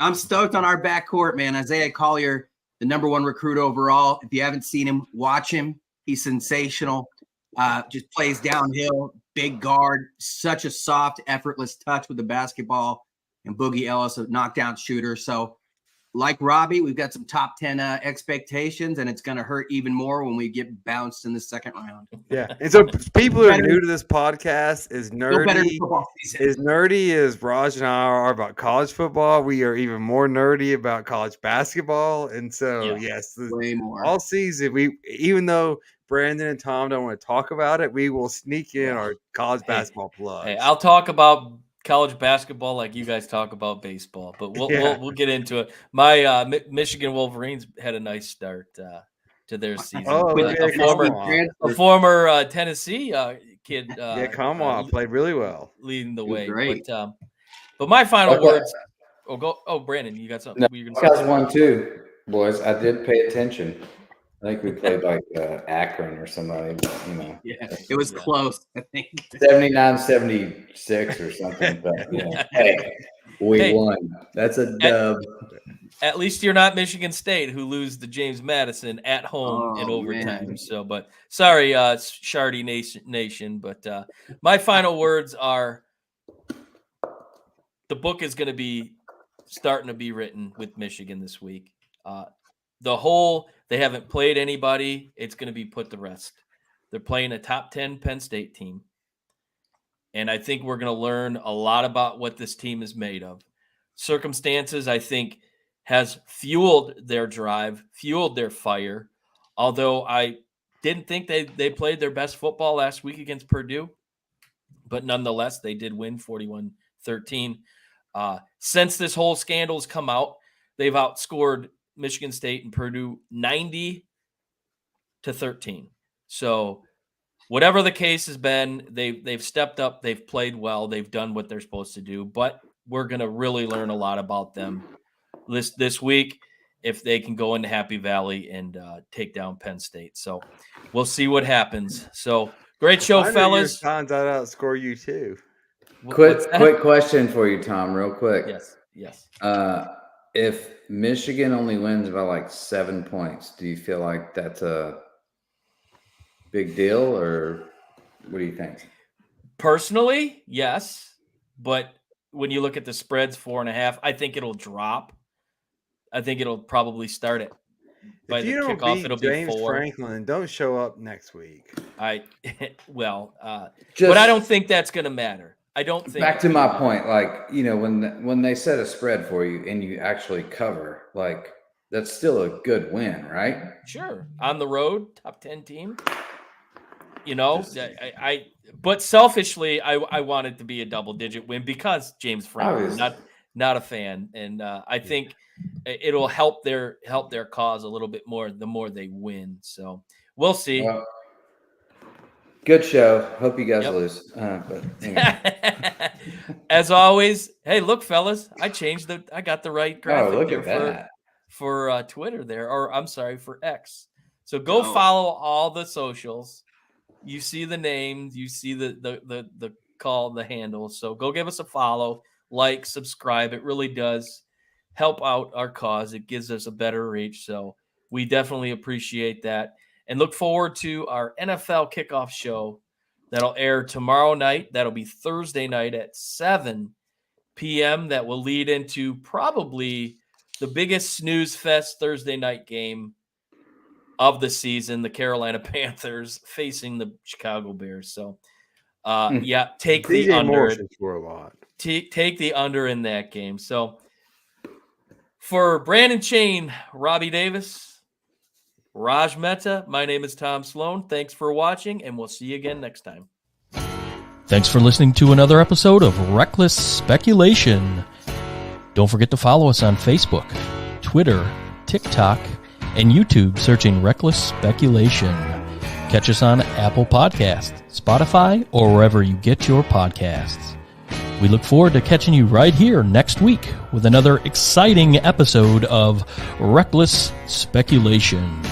I'm stoked on our backcourt, man. Isaiah Collier, the #1 recruit overall. If you haven't seen him, watch him. He's sensational. Just plays downhill, big guard, such a soft, effortless touch with the basketball. And Boogie Ellis, a knockdown shooter. So, like Robbie, we've got some top 10 expectations, and it's going to hurt even more when we get bounced in the second round.
Yeah, and so people who are new to this podcast is nerdy. As nerdy as Raj and I are about college football, we are even more nerdy about college basketball. And so, yes,
way more.
All season, even though Brandon and Tom don't want to talk about it, we will sneak in our college basketball plugs.
Hey, I'll talk about college basketball like you guys talk about baseball, but we'll get into it. My Michigan Wolverines had a nice start to their season. A former Tennessee kid.
Played really well,
leading the way. Great. But my final words. Brandon, you got something?
No, you guys won too, boys. I did pay attention. I think we played like Akron or somebody.
Yeah, it was close. I think
79-76 or something. But hey, we won. That's a dub.
At least you're not Michigan State, who lose to James Madison at home in overtime. Man. So, but sorry, Shardy Nation. But my final words are: the book is going to be starting to be written with Michigan this week. They haven't played anybody. It's going to be put to rest. They're playing a top 10 Penn State team. And I think we're going to learn a lot about what this team is made of. Circumstances, I think, has fueled their drive, fueled their fire. Although I didn't think they played their best football last week against Purdue. But nonetheless, they did win 41-13. Since this whole scandal's come out, they've outscored Michigan State and Purdue 90-13. So whatever the case has been, they've stepped up, they've played well, they've done what they're supposed to do. But we're going to really learn a lot about them this week if they can go into Happy Valley and take down Penn State. So we'll see what happens. So great show, fellas.
Times I'd outscore you too.
Quick question for you, Tom, real quick.
Yes.
If Michigan only wins by like 7 points, do you feel like that's a big deal, or what do you think?
Personally, yes. But when you look at the spreads, 4.5, I think it'll drop I think it'll probably start it. By
If
the
you don't
kickoff,
beat
it'll
James
be 4.
Franklin, don't show up next week.
But
Just
I don't think that's going to matter. I don't think.
back to my point, like, you know, when they set a spread for you and you actually cover, like, that's still a good win, right?
Sure, on the road, top 10 team. You know,
Just-
but selfishly, I want it to be a double-digit win because James Franklin,
Obviously.
not a fan, and I think it'll help their cause a little bit more the more they win. So we'll see.
Well, good show. Hope you guys
Yep.
lose. But anyway.
As always, hey, look, fellas, I got the right graphic
look
there
at that.
for Twitter there, or I'm sorry, for X. So go
Oh.
follow all the socials. You see the names, you see the call, the handle. So go give us a follow, like, subscribe. It really does help out our cause. It gives us a better reach. So we definitely appreciate that. And look forward to our NFL kickoff show that'll air tomorrow night. That'll be Thursday night at 7 p.m. That will lead into probably the biggest snooze fest Thursday night game of the season, the Carolina Panthers facing the Chicago Bears. So, take the
DJ
under.
Moore should score a lot.
Take the under in that game. So, for Brandon Chain, Robbie Davis, Raj Mehta, my name is Tom Sloan. Thanks for watching, and we'll see you again next time.
Thanks for listening to another episode of Reckless Speculation. Don't forget to follow us on Facebook, Twitter, TikTok, and YouTube searching Reckless Speculation. Catch us on Apple Podcasts, Spotify, or wherever you get your podcasts. We look forward to catching you right here next week with another exciting episode of Reckless Speculation.